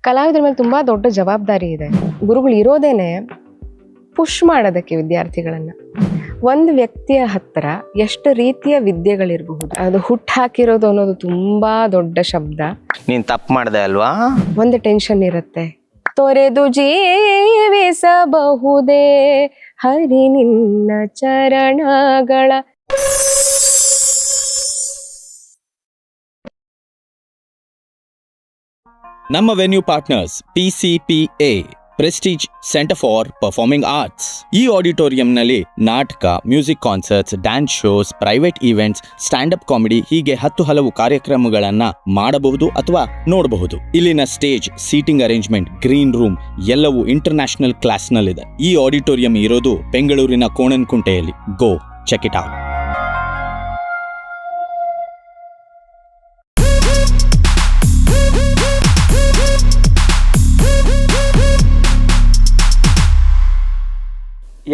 ಕಲಾವಿದರ ಮೇಲೆ ತುಂಬಾ ದೊಡ್ಡ ಜವಾಬ್ದಾರಿ ಇದೆ. ಗುರುಗಳು ಇರೋದೇನೆ ಪುಷ್ ಮಾಡೋದಕ್ಕೆ ವಿದ್ಯಾರ್ಥಿಗಳನ್ನ. ಒಂದು ವ್ಯಕ್ತಿಯ ಹತ್ರ ಎಷ್ಟು ರೀತಿಯ ವಿದ್ಯೆಗಳಿರಬಹುದು, ಅದು ಹುಟ್ಟು ಹಾಕಿರೋದು ಅನ್ನೋದು ತುಂಬಾ ದೊಡ್ಡ ಶಬ್ದ. ನೀನ್ ತಪ್ಪು ಮಾಡ್ದೆ ಅಲ್ವಾ? ಒಂದು ಟೆನ್ಷನ್ ಇರುತ್ತೆ. ತೊರೆದು ಜೀವಿಸಬಹುದೇ ಹರಿ ನಿನ್ನ ಚರಣಗಳ. ನಮ್ಮ venue partners PCPA prestige centre for performing arts. ಈ ಆಡಿಟೋರಿಯಂನಲ್ಲಿ ನಾಟಕ, music concerts, dance shows, private events, stand up comedy ಹೀಗೆ 10 ಹಲವು ಕಾರ್ಯಕ್ರಮಗಳನ್ನ ಮಾಡಬಹುದು ಅಥವಾ ನೋಡಬಹುದು. ಇಲ್ಲಿನ stage, seating arrangement, green room ಎಲ್ಲವೂ ಇಂಟರ್ನ್ಯಾಷನಲ್ ಕ್ಲಾಸ್ನಲ್ಲಿದೆ. ಈ ಆಡಿಟೋರಿಯಂ ಇರೋದು ಬೆಂಗಳೂರಿನ ಕೋಣನಕುಂಟೆಯಲ್ಲಿ. Go check it out.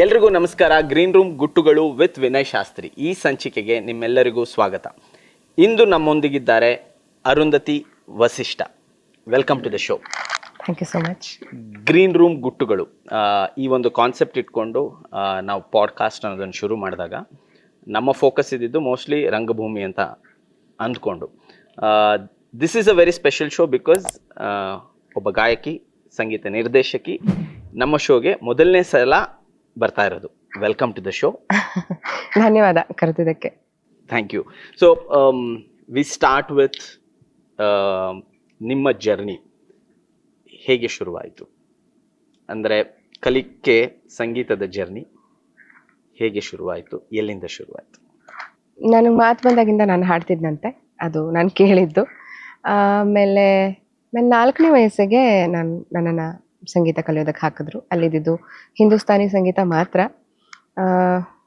ಎಲ್ರಿಗೂ ನಮಸ್ಕಾರ. ಗ್ರೀನ್ ರೂಮ್ ಗುಟ್ಟುಗಳು ವಿತ್ ವಿನಯ್ ಶಾಸ್ತ್ರಿ ಈ ಸಂಚಿಕೆಗೆ ನಿಮ್ಮೆಲ್ಲರಿಗೂ ಸ್ವಾಗತ. ಇಂದು ನಮ್ಮೊಂದಿಗಿದ್ದಾರೆ Arundhati Vasishtha. Welcome to the show. Thank you so much. Green room ಗುಟ್ಟುಗಳು ಈ ಒಂದು ಕಾನ್ಸೆಪ್ಟ್ ಇಟ್ಕೊಂಡು ನಾವು ಪಾಡ್ಕಾಸ್ಟ್ ಅನ್ನೋದನ್ನು ಶುರು ಮಾಡಿದಾಗ ನಮ್ಮ ಫೋಕಸ್ ಇದ್ದಿದ್ದು ಮೋಸ್ಟ್ಲಿ ರಂಗಭೂಮಿ ಅಂತ ಅಂದ್ಕೊಂಡು. This is a very special show because ಒಬ್ಬ ಗಾಯಕಿ, ಸಂಗೀತ ನಿರ್ದೇಶಕಿ ನಮ್ಮ ಶೋಗೆ ಮೊದಲನೇ ಸಲ ಬರ್ತಾ ಇರೋದು. Welcome to the show. ಧನ್ಯವಾದ ಕರೆದಿದ್ದಕ್ಕೆ. Thank you. So we start with ನಿಮ್ಮ ಜರ್ನಿ ಹೇಗೆ ಶುರುವಾಯಿತು? ಅಂದರೆ ಕಲಿಕೆ ಸಂಗೀತದ ಜರ್ನಿ ಹೇಗೆ ಶುರುವಾಯಿತು, ಎಲ್ಲಿಂದ ಶುರುವಾಯಿತು? ನನಗೆ ಮಾತು ಬಂದಾಗಿಂದ ನಾನು ಹಾಡ್ತಿದ್ದಂತೆ, ಅದು ನಾನು ಕೇಳಿದ್ದು. ಆಮೇಲೆ ನನ್ನ 4ನೇ ವಯಸ್ಸಿಗೆ ನನ್ನನ್ನು ಸಂಗೀತ ಕಲಿಯೋದಕ್ಕೆ ಹಾಕಿದ್ರು. ಅಲ್ಲಿದ್ದು ಹಿಂದೂಸ್ತಾನಿ ಸಂಗೀತ ಮಾತ್ರ.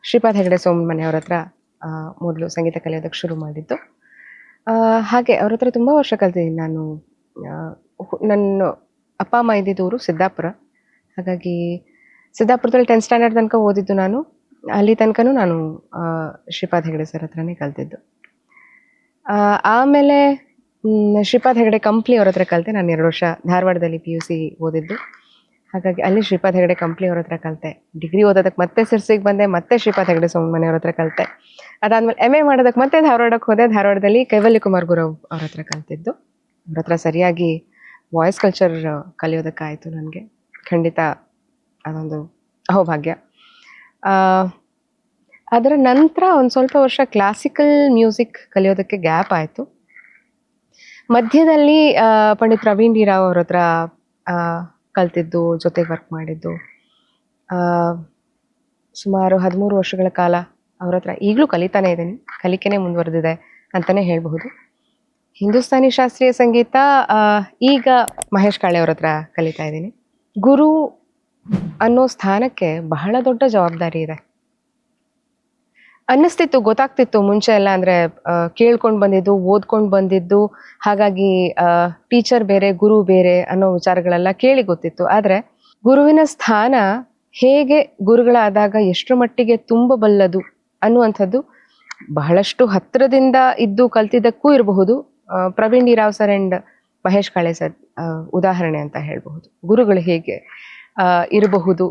ಶ್ರೀಪಾದ್ ಹೆಗಡೆ ಸೋಮಮನೆಯವ್ರ ಹತ್ರ ಮೊದಲು ಸಂಗೀತ ಕಲಿಯೋದಕ್ಕೆ ಶುರು ಮಾಡಿದ್ದು. ಹಾಗೆ ಅವ್ರ ಹತ್ರ ತುಂಬ ವರ್ಷ ಕಲ್ತಿದ್ದೀನಿ ನಾನು. ನನ್ನ ಅಪ್ಪ ಅಮ್ಮ ಇದ್ದಿದ್ದೂರು ಸಿದ್ದಾಪುರ. ಹಾಗಾಗಿ ಸಿದ್ದಾಪುರದಲ್ಲಿ 10th ಸ್ಟ್ಯಾಂಡರ್ಡ್ ತನಕ ಓದಿದ್ದು ನಾನು. ಅಲ್ಲಿ ತನಕನೂ ನಾನು ಶ್ರೀಪಾದ್ ಹೆಗಡೆ ಸರ್ ಹತ್ರನೇ ಕಲ್ತಿದ್ದು. ಆಮೇಲೆ ಶ್ರೀಪಾದ್ ಹೆಗಡೆ ಕಂಪ್ಲಿ ಅವ್ರ ಹತ್ರ ಕಲಿತೆ. ನಾನು 2 ವರ್ಷ ಧಾರವಾಡದಲ್ಲಿ PUC ಓದಿದ್ದು. ಹಾಗಾಗಿ ಅಲ್ಲಿ ಶ್ರೀಪಾದ್ ಹೆಗಡೆ ಕಂಪ್ಲಿ ಅವ್ರ ಹತ್ರ ಕಲಿತೆ. ಡಿಗ್ರಿ ಓದೋದಕ್ಕೆ ಮತ್ತೆ ಸಿರ್ಸಿಗೆ ಬಂದೆ, ಮತ್ತೆ ಶ್ರೀಪಾದ್ ಹೆಗಡೆ ಸೋಮಮನೆಯವ್ರ ಹತ್ರ ಕಲಿತೆ. ಅದಾದ್ಮೇಲೆ MA ಮಾಡೋದಕ್ಕೆ ಮತ್ತೆ ಧಾರವಾಡಕ್ಕೆ ಹೋದೆ. ಧಾರವಾಡದಲ್ಲಿ ಕೈವಲ್ಯ ಕುಮಾರ್ ಗುರವ್ ಅವ್ರ ಹತ್ರ ಕಲಿತಿದ್ದು. ಅವ್ರ ಹತ್ರ ಸರಿಯಾಗಿ ವಾಯ್ಸ್ ಕಲ್ಚರ್ ಕಲಿಯೋದಕ್ಕಾಯಿತು ನನಗೆ. ಖಂಡಿತ ಅದೊಂದು ಅಹೋಭಾಗ್ಯ. ಅದರ ನಂತರ ಒಂದು ಸ್ವಲ್ಪ ವರ್ಷ ಕ್ಲಾಸಿಕಲ್ ಮ್ಯೂಸಿಕ್ ಕಲಿಯೋದಕ್ಕೆ ಗ್ಯಾಪ್ ಆಯಿತು. ಮಧ್ಯದಲ್ಲಿ ಪಂಡಿತ್ ಪ್ರವೀಣ್ ಡಿ ರಾವ್ ಅವ್ರ ಹತ್ರ ಕಲ್ತಿದ್ದು, ಜೊತೆಗೆ ವರ್ಕ್ ಮಾಡಿದ್ದು. ಸುಮಾರು 13 ವರ್ಷಗಳ ಕಾಲ ಅವ್ರ ಹತ್ರ ಈಗಲೂ ಕಲಿತಾನೇ ಇದ್ದೀನಿ. ಕಲಿಕೆನೇ ಮುಂದುವರೆದಿದೆ ಅಂತಲೇ ಹೇಳಬಹುದು. ಹಿಂದೂಸ್ತಾನಿ ಶಾಸ್ತ್ರೀಯ ಸಂಗೀತ ಈಗ ಮಹೇಶ್ ಕಾಳೆ ಅವ್ರ ಹತ್ರ ಕಲಿತಾ ಇದ್ದೀನಿ. ಗುರು ಅನ್ನೋ ಸ್ಥಾನಕ್ಕೆ ಬಹಳ ದೊಡ್ಡ ಜವಾಬ್ದಾರಿ ಇದೆ ಅನ್ನಿಸ್ತಿತ್ತು, ಗೊತ್ತಾಗ್ತಿತ್ತು ಮುಂಚೆ ಎಲ್ಲ. ಅಂದರೆ ಕೇಳ್ಕೊಂಡು ಬಂದಿದ್ದು, ಓದ್ಕೊಂಡು ಬಂದಿದ್ದು, ಹಾಗಾಗಿ ಟೀಚರ್ ಬೇರೆ ಗುರು ಬೇರೆ ಅನ್ನೋ ವಿಚಾರಗಳೆಲ್ಲ ಕೇಳಿ ಗೊತ್ತಿತ್ತು. ಆದರೆ ಗುರುವಿನ ಸ್ಥಾನ ಹೇಗೆ ಗುರುಗಳಾದಾಗ ಎಷ್ಟರ ಮಟ್ಟಿಗೆ ತುಂಬಬಲ್ಲದು ಅನ್ನುವಂಥದ್ದು ಬಹಳಷ್ಟು ಹತ್ತಿರದಿಂದ ಇದ್ದು ಕಲ್ತಿದ್ದಕ್ಕೂ ಇರಬಹುದು. Praveen D Rao sir and Mahesh Kale sir ಉದಾಹರಣೆ ಅಂತ ಹೇಳಬಹುದು. ಗುರುಗಳು ಹೇಗೆ ಇರಬಹುದು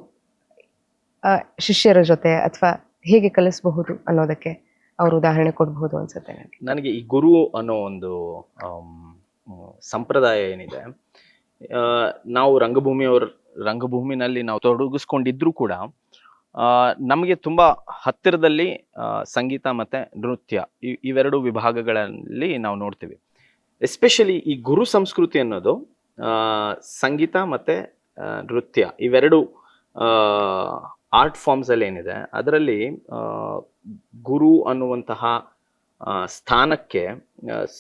ಶಿಷ್ಯರ ಜೊತೆ, ಅಥವಾ ಹೇಗೆ ಕಲಿಸಬಹುದು ಅನ್ನೋದಕ್ಕೆ ಅವರು ಉದಾಹರಣೆ ಕೊಡಬಹುದು ಅನ್ಸುತ್ತೆ ನನಗೆ. ಈ ಗುರು ಅನ್ನೋ ಒಂದು ಸಂಪ್ರದಾಯ ಏನಿದೆ, ನಾವು ರಂಗಭೂಮಿನಲ್ಲಿ ನಾವು ತೊಡಗಿಸ್ಕೊಂಡಿದ್ರೂ ಕೂಡ ನಮಗೆ ತುಂಬ ಹತ್ತಿರದಲ್ಲಿ ಸಂಗೀತ ಮತ್ತು ನೃತ್ಯ ಇವೆರಡು ವಿಭಾಗಗಳಲ್ಲಿ ನಾವು ನೋಡ್ತೀವಿ. ಎಸ್ಪೆಷಲಿ ಈ ಗುರು ಸಂಸ್ಕೃತಿ ಅನ್ನೋದು ಸಂಗೀತ ಮತ್ತು ನೃತ್ಯ ಇವೆರಡು ಆರ್ಟ್ ಫಾರ್ಮ್ಸಲ್ಲಿ ಏನಿದೆ, ಅದರಲ್ಲಿ ಗುರು ಅನ್ನುವಂತಹ ಸ್ಥಾನಕ್ಕೆ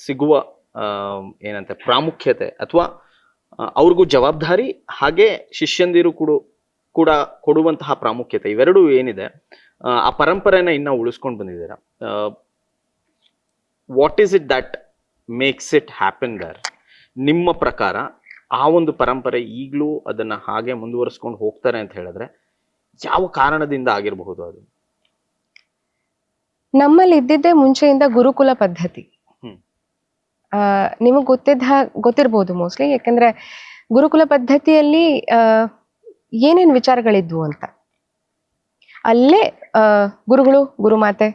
ಸಿಗುವ ಏನಂತೆ ಪ್ರಾಮುಖ್ಯತೆ, ಅಥವಾ ಅವ್ರಿಗೂ ಜವಾಬ್ದಾರಿ, ಹಾಗೆ ಶಿಷ್ಯಂದಿರು ಕೂಡ ಕೊಡುವಂತಹ ಪ್ರಾಮುಖ್ಯತೆ, ಇವೆರಡೂ ಏನಿದೆ ಆ ಪರಂಪರೆನ ಇನ್ನು ಉಳಿಸ್ಕೊಂಡು ಬಂದಿದ್ದೀರಾ. What is it that makes it happen there? ನಿಮ್ಮ ಪ್ರಕಾರ ಆ ಒಂದು ಪರಂಪರೆ ಈಗಲೂ ಅದನ್ನು ಹಾಗೆ ಮುಂದುವರಿಸ್ಕೊಂಡು ಹೋಗ್ತಾರೆ ಅಂತ ಹೇಳಿದ್ರೆ ಯಾವ ಕಾರಣದಿಂದ ಆಗಿರಬಹುದು? ಅದು ನಮ್ಮಲ್ಲಿ ಇದ್ದಿದ್ದೇ ಮುಂಚೆಯಿಂದ ಗುರುಕುಲ ಪದ್ಧತಿ. ನಿಮಗೆ ಗೊತ್ತಿರ್ಬೋದು ಮೋಸ್ಟ್ಲಿ. ಯಾಕಂದ್ರೆ ಗುರುಕುಲ ಪದ್ಧತಿಯಲ್ಲಿ ಏನೇನು ವಿಚಾರಗಳಿದ್ವು ಅಂತ. ಅಲ್ಲೇ ಗುರುಗಳು ಗುರುಮಾತೆ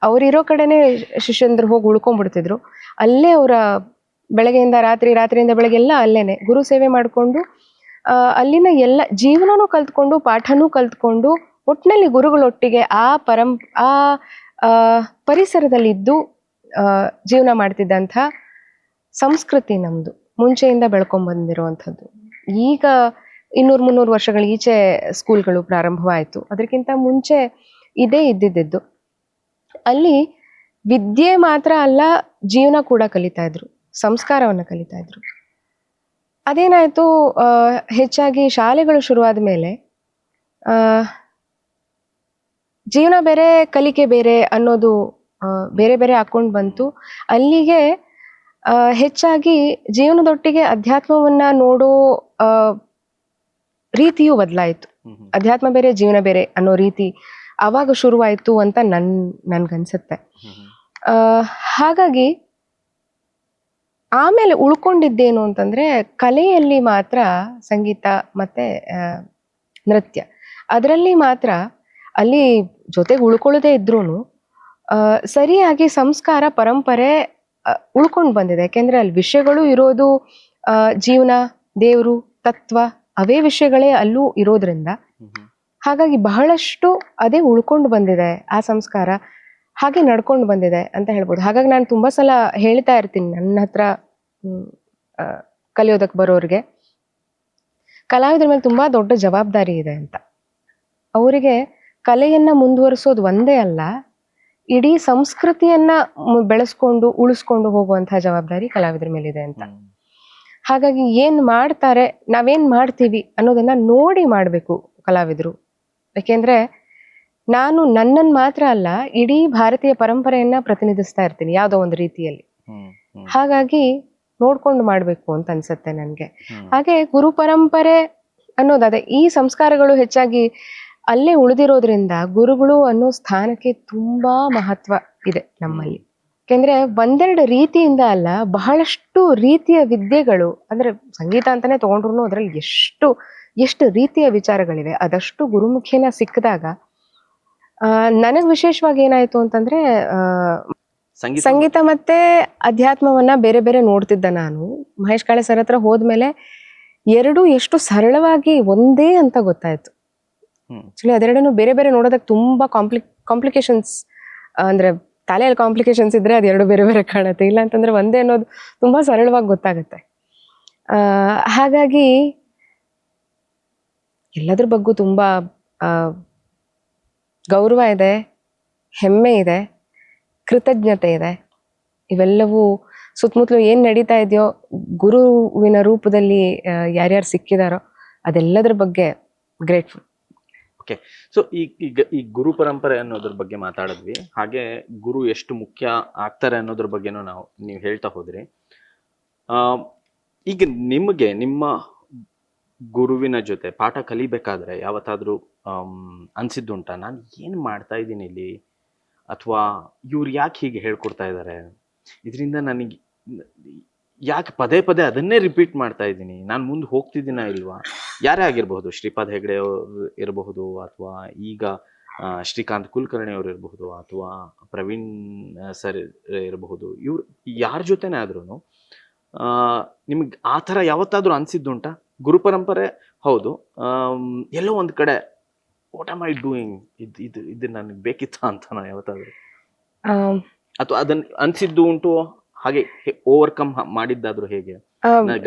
ಅವರಿರೋ ಕಡೆನೆ ಶಿಷ್ಯಂದ್ರು ಹೋಗಿ ಉಳ್ಕೊಂಡ್ಬಿಡ್ತಿದ್ರು. ಅಲ್ಲೇ ಅವರ ಬೆಳಗ್ಗೆಯಿಂದ ರಾತ್ರಿಯಿಂದ ಬೆಳಗ್ಗೆಲ್ಲ ಅಲ್ಲೇನೆ ಗುರು ಸೇವೆ ಮಾಡಿಕೊಂಡು ಅಲ್ಲಿನ ಎಲ್ಲ ಜೀವನನೂ ಕಲ್ತ್ಕೊಂಡು ಪಾಠನೂ ಕಲ್ತ್ಕೊಂಡು ಒಟ್ಟಿನಲ್ಲಿ ಗುರುಗಳೊಟ್ಟಿಗೆ ಆ ಪರಿಸರದಲ್ಲಿದ್ದು ಜೀವನ ಮಾಡ್ತಿದ್ದಂಥ ಸಂಸ್ಕೃತಿ ನಮ್ದು ಮುಂಚೆಯಿಂದ ಬೆಳ್ಕೊಂಡ್ ಬಂದಿರುವಂಥದ್ದು. ಈಗ 200-300 ವರ್ಷಗಳ ಈಚೆ ಸ್ಕೂಲ್ಗಳು ಪ್ರಾರಂಭವಾಯಿತು. ಅದಕ್ಕಿಂತ ಮುಂಚೆ ಇದೇ ಇದ್ದಿದ್ದು. ಅಲ್ಲಿ ವಿದ್ಯೆ ಮಾತ್ರ ಅಲ್ಲ, ಜೀವನ ಕೂಡ ಕಲಿತಾ ಇದ್ರು, ಸಂಸ್ಕಾರವನ್ನು ಕಲಿತಾ ಇದ್ರು. ಅದೇನಾಯ್ತು, ಹೆಚ್ಚಾಗಿ ಶಾಲೆಗಳು ಶುರುವಾದ ಮೇಲೆ ಜೀವನ ಬೇರೆ ಕಲಿಕೆ ಬೇರೆ ಅನ್ನೋದು ಬೇರೆ ಬೇರೆ ಹಾಕೊಂಡು ಬಂತು. ಅಲ್ಲಿಗೆ ಹೆಚ್ಚಾಗಿ ಜೀವನದೊಟ್ಟಿಗೆ ಅಧ್ಯಾತ್ಮವನ್ನ ನೋಡೋ ರೀತಿಯೂ ಬದಲಾಯಿತು. ಅಧ್ಯಾತ್ಮ ಬೇರೆ ಜೀವನ ಬೇರೆ ಅನ್ನೋ ರೀತಿ ಆವಾಗ ಶುರುವಾಯಿತು ಅಂತ ನನ್ಗನ್ಸುತ್ತೆ. ಹಾಗಾಗಿ ಆಮೇಲೆ ಉಳ್ಕೊಂಡಿದ್ದೇನು ಅಂತಂದ್ರೆ ಕಲೆಯಲ್ಲಿ ಮಾತ್ರ, ಸಂಗೀತ ಮತ್ತೆ ನೃತ್ಯ ಅದರಲ್ಲಿ ಮಾತ್ರ ಅಲ್ಲಿ ಜೊತೆಗೆ ಉಳ್ಕೊಳ್ಳೋದೇ ಇದ್ರೂನು ಸರಿಯಾಗಿ ಸಂಸ್ಕಾರ ಪರಂಪರೆ ಉಳ್ಕೊಂಡು ಬಂದಿದೆ. ಯಾಕೆಂದ್ರೆ ಅಲ್ಲಿ ವಿಷಯಗಳು ಇರೋದು ಜೀವನ, ದೇವರು, ತತ್ವ ಅವೇ ವಿಷಯಗಳೇ ಅಲ್ಲೂ ಇರೋದ್ರಿಂದ ಹಾಗಾಗಿ ಬಹಳಷ್ಟು ಅದೇ ಉಳ್ಕೊಂಡು ಬಂದಿದೆ. ಆ ಸಂಸ್ಕಾರ ಹಾಗೆ ನಡ್ಕೊಂಡು ಬಂದಿದೆ ಅಂತ ಹೇಳ್ಬೋದು. ಹಾಗಾಗಿ ನಾನು ತುಂಬಾ ಸಲ ಹೇಳ್ತಾ ಇರ್ತೀನಿ ನನ್ನ ಹತ್ರ ಕಲಿಯೋದಕ್ಕೆ ಬರೋರಿಗೆ, ಕಲಾವಿದರ ಮೇಲೆ ತುಂಬಾ ದೊಡ್ಡ ಜವಾಬ್ದಾರಿ ಇದೆ ಅಂತ. ಅವರಿಗೆ ಕಲೆಯನ್ನ ಮುಂದುವರಿಸೋದು ಒಂದೇ ಅಲ್ಲ, ಇಡೀ ಸಂಸ್ಕೃತಿಯನ್ನ ಬೆಳೆಸ್ಕೊಂಡು ಉಳಿಸ್ಕೊಂಡು ಹೋಗುವಂತಹ ಜವಾಬ್ದಾರಿ ಕಲಾವಿದರ ಮೇಲಿದೆ ಅಂತ. ಹಾಗಾಗಿ ಏನ್ ಮಾಡ್ತಾರೆ, ನಾವೇನ್ ಮಾಡ್ತೀವಿ ಅನ್ನೋದನ್ನ ನೋಡಿ ಮಾಡ್ಬೇಕು ಕಲಾವಿದರು. ಯಾಕೆಂದ್ರೆ ನಾನು ನನ್ನನ್ನು ಮಾತ್ರ ಅಲ್ಲ, ಇಡೀ ಭಾರತೀಯ ಪರಂಪರೆಯನ್ನ ಪ್ರತಿನಿಧಿಸ್ತಾ ಇರ್ತೀನಿ ಯಾವುದೋ ಒಂದು ರೀತಿಯಲ್ಲಿ. ಹಾಗಾಗಿ ನೋಡ್ಕೊಂಡು ಮಾಡ್ಬೇಕು ಅಂತ ಅನ್ಸುತ್ತೆ ನನ್ಗೆ. ಹಾಗೆ ಗುರು ಪರಂಪರೆ ಅನ್ನೋದಾದ ಈ ಸಂಸ್ಕಾರಗಳು ಹೆಚ್ಚಾಗಿ ಅಲ್ಲೇ ಉಳಿದಿರೋದ್ರಿಂದ ಗುರುಗಳು ಅನ್ನೋ ಸ್ಥಾನಕ್ಕೆ ತುಂಬಾ ಮಹತ್ವ ಇದೆ ನಮ್ಮಲ್ಲಿ. ಯಾಕೆಂದ್ರೆ ಒಂದೆರಡು ರೀತಿಯಿಂದ ಅಲ್ಲ, ಬಹಳಷ್ಟು ರೀತಿಯ ವಿದ್ಯೆಗಳು, ಅಂದ್ರೆ ಸಂಗೀತ ಅಂತಾನೆ ತಗೊಂಡ್ರು ಅದ್ರಲ್ಲಿ ಎಷ್ಟು ರೀತಿಯ ವಿಚಾರಗಳಿವೆ. ಅದಷ್ಟು ಗುರುಮುಖೇನ ಸಿಕ್ಕಿದಾಗ ನನಗ್ ವಿಶೇಷವಾಗಿ ಏನಾಯ್ತು ಅಂತಂದ್ರೆ ಸಂಗೀತ ಮತ್ತೆ ಅಧ್ಯಾತ್ಮವನ್ನ ಬೇರೆ ಬೇರೆ ನೋಡ್ತಿದ್ದ ನಾನು. ಮಹೇಶ್ ಕಾಳೆ ಸರ್ ಹತ್ರ ಹೋದ್ಮೇಲೆ ಎರಡೂ ಎಷ್ಟು ಸರಳವಾಗಿ ಒಂದೇ ಅಂತ ಗೊತ್ತಾಯ್ತು. ಆಕ್ಚುಲಿ ಅದೆರಡನ್ನು ಬೇರೆ ಬೇರೆ ನೋಡೋದಕ್ಕೆ ತುಂಬಾ ಕಾಂಪ್ಲಿಕೇಶನ್ಸ್, ಅಂದ್ರೆ ತಲೆಯಲ್ಲಿ ಕಾಂಪ್ಲಿಕೇಶನ್ಸ್ ಇದ್ರೆ ಅದೆರಡು ಬೇರೆ ಬೇರೆ ಕಾಣುತ್ತೆ. ಇಲ್ಲ ಅಂತಂದ್ರೆ ಒಂದೇ ಅನ್ನೋದು ತುಂಬಾ ಸರಳವಾಗಿ ಗೊತ್ತಾಗುತ್ತೆ. ಹಾಗಾಗಿ ಎಲ್ಲದ್ರ ಬಗ್ಗೂ ತುಂಬಾ ಗೌರವ ಇದೆ, ಹೆಮ್ಮೆ ಇದೆ, ಕೃತಜ್ಞತೆ ಇದೆ. ಇವೆಲ್ಲವೂ ಸುತ್ತಮುತ್ತಲು ಏನ್ ನಡೀತಾ ಇದೆಯೋ, ಗುರುವಿನ ರೂಪದಲ್ಲಿ ಯಾರ್ಯಾರು ಸಿಕ್ಕಿದಾರೋ ಅದೆಲ್ಲದ್ರ ಬಗ್ಗೆ ಗ್ರೇಟ್ಫುಲ್. ಓಕೆ, ಸೊ ಈ ಗುರು ಪರಂಪರೆ ಅನ್ನೋದ್ರ ಬಗ್ಗೆ ಮಾತಾಡಿದ್ವಿ. ಹಾಗೆ ಗುರು ಎಷ್ಟು ಮುಖ್ಯ ಆಗ್ತಾರೆ ಅನ್ನೋದ್ರ ಬಗ್ಗೆನೂ ನೀವು ಹೇಳ್ತಾ ಹೋದ್ರಿ. ಈಗ ನಿಮಗೆ ನಿಮ್ಮ ಗುರುವಿನ ಜೊತೆ ಪಾಠ ಕಲಿಬೇಕಾದ್ರೆ ಯಾವತ್ತಾದ್ರೂ ಅನ್ಸಿದ್ದುಂಟ, ನಾನು ಏನು ಮಾಡ್ತಾ ಇದ್ದೀನಿ ಇಲ್ಲಿ, ಅಥವಾ ಇವ್ರು ಯಾಕೆ ಹೀಗೆ ಹೇಳ್ಕೊಡ್ತಾ ಇದ್ದಾರೆ, ಇದರಿಂದ ನನಗೆ ಯಾಕೆ ಪದೇ ಪದೇ ಅದನ್ನೇ ರಿಪೀಟ್ ಮಾಡ್ತಾ ಇದ್ದೀನಿ, ನಾನು ಮುಂದೆ ಹೋಗ್ತಿದ್ದೀನ ಇಲ್ವಾ? ಯಾರೇ ಆಗಿರಬಹುದು, ಶ್ರೀಪಾದ್ ಹೆಗ್ಡೆ ಅವರು ಇರಬಹುದು, ಅಥವಾ ಈಗ ಶ್ರೀಕಾಂತ್ ಕುಲಕರ್ಣಿ ಅವರು ಇರಬಹುದು, ಅಥವಾ ಪ್ರವೀಣ್ ಸರ್ ಇರಬಹುದು, ಇವ್ರು ಯಾರ ಜೊತೆನೇ ಆದ್ರೂ ನಿಮ್ಗೆ ಆ ಥರ ಯಾವತ್ತಾದ್ರೂ ಅನ್ಸಿದ್ದುಂಟ? ಗುರು ಪರಂಪರೆ ಹೌದು, ಎಲ್ಲೋ ಒಂದು ಕಡೆ ವಾಟ್ ಆಮ್ ಐ ಡೂಯಿಂಗ್, ಇದು ನನಗೆ ಬೇಕಿತ್ತ ಅಂತ ಯಾವತ್ತಾದ್ರೂ, ಅಥವಾ ಅದನ್ನ ಅನ್ಸಿದ್ದು ಉಂಟು, ಹಾಗೆ ಓವರ್ಕಮ್ ಮಾಡಿದ್ದಾದ್ರು ಹೇಗೆ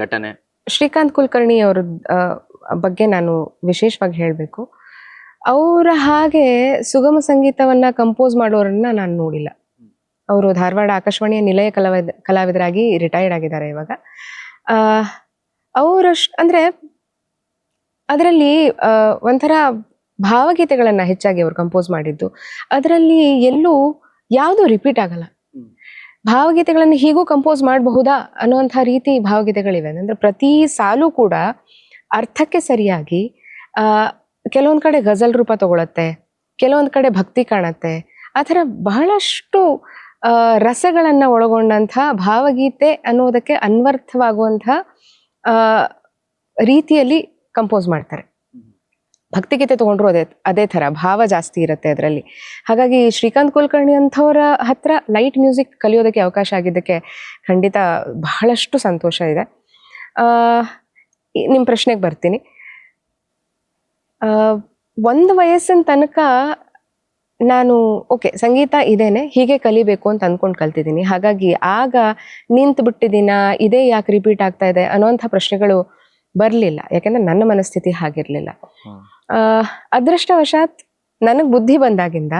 ಘಟನೆ? ಶ್ರೀಕಾಂತ್ ಕುಲಕರ್ಣಿ ಅವರ ಬಗ್ಗೆ ನಾನು ವಿಶೇಷವಾಗಿ ಹೇಳಬೇಕು. ಅವರ ಹಾಗೆ ಸುಗಮ ಸಂಗೀತವನ್ನ ಕಂಪೋಸ್ ಮಾಡೋರನ್ನ ನಾನು ನೋಡಿಲ್ಲ. ಅವರು ಧಾರವಾಡ ಆಕಾಶವಾಣಿಯ ನಿಲಯ ಕಲಾವಿದರಾಗಿ ರಿಟೈರ್ಡ್ ಆಗಿದ್ದಾರೆ ಇವಾಗ. ಅಂದ್ರೆ ಅದರಲ್ಲಿ ಒಂಥರ ಭಾವಗೀತೆಗಳನ್ನ ಹೆಚ್ಚಾಗಿ ಅವರು ಕಂಪೋಸ್ ಮಾಡಿದ್ದು. ಅದರಲ್ಲಿ ಎಲ್ಲೂ ಯಾವುದು ರಿಪೀಟ್ ಆಗಲ್ಲ. ಭಾವಗೀತೆಗಳನ್ನು ಹೀಗೂ ಕಂಪೋಸ್ ಮಾಡಬಹುದಾ ಅನ್ನುವಂಥ ರೀತಿ ಭಾವಗೀತೆಗಳಿವೆ. ಅಂದ್ರೆ ಪ್ರತಿ ಸಾಲು ಕೂಡ ಅರ್ಥಕ್ಕೆ ಸರಿಯಾಗಿ ಕೆಲವೊಂದ್ ಕಡೆ ಗಜಲ್ ರೂಪ ತಗೊಳತ್ತೆ, ಕೆಲವೊಂದ್ ಕಡೆ ಭಕ್ತಿ ಕಾಣತ್ತೆ. ಆ ಥರ ಬಹಳಷ್ಟು ರಸಗಳನ್ನ ಒಳಗೊಂಡಂಥ ಭಾವಗೀತೆ ಅನ್ನೋದಕ್ಕೆ ಅನ್ವರ್ಥವಾಗುವಂಥ ರೀತಿಯಲ್ಲಿ ಕಂಪೋಸ್ ಮಾಡ್ತಾರೆ. ಭಕ್ತಿಗೀತೆ ತಗೊಂಡ್ರು ಅದೇ ಥರ ಭಾವ ಜಾಸ್ತಿ ಇರುತ್ತೆ ಅದರಲ್ಲಿ. ಹಾಗಾಗಿ ಶ್ರೀಕಾಂತ್ ಕುಲಕರ್ಣಿ ಅಂಥವ್ರ ಹತ್ರ ಲೈಟ್ ಮ್ಯೂಸಿಕ್ ಕಲಿಯೋದಕ್ಕೆ ಅವಕಾಶ ಆಗಿದ್ದಕ್ಕೆ ಖಂಡಿತ ಬಹಳಷ್ಟು ಸಂತೋಷ ಇದೆ. ನಿಮ್ಮ ಪ್ರಶ್ನೆಗೆ ಬರ್ತೀನಿ. ಒಂದು ವಯಸ್ಸಿನ ತನಕ ನಾನು ಓಕೆ ಸಂಗೀತ ಇದೇನೆ, ಹೀಗೆ ಕಲಿಬೇಕು ಅಂತ ಅಂದ್ಕೊಂಡು ಕಲ್ತಿದ್ದೀನಿ. ಹಾಗಾಗಿ ಆಗ ನಿಂತು ಬಿಟ್ಟಿದ್ದೀನ, ಇದೇ ಯಾಕೆ ರಿಪೀಟ್ ಆಗ್ತಾ ಇದೆ ಅನ್ನೋಂಥ ಪ್ರಶ್ನೆಗಳು ಬರಲಿಲ್ಲ. ಯಾಕೆಂದ್ರೆ ನನ್ನ ಮನಸ್ಥಿತಿ ಹಾಗಿರಲಿಲ್ಲ. ಅದೃಷ್ಟವಶಾತ್ ನನಗೆ ಬುದ್ಧಿ ಬಂದಾಗಿಂದ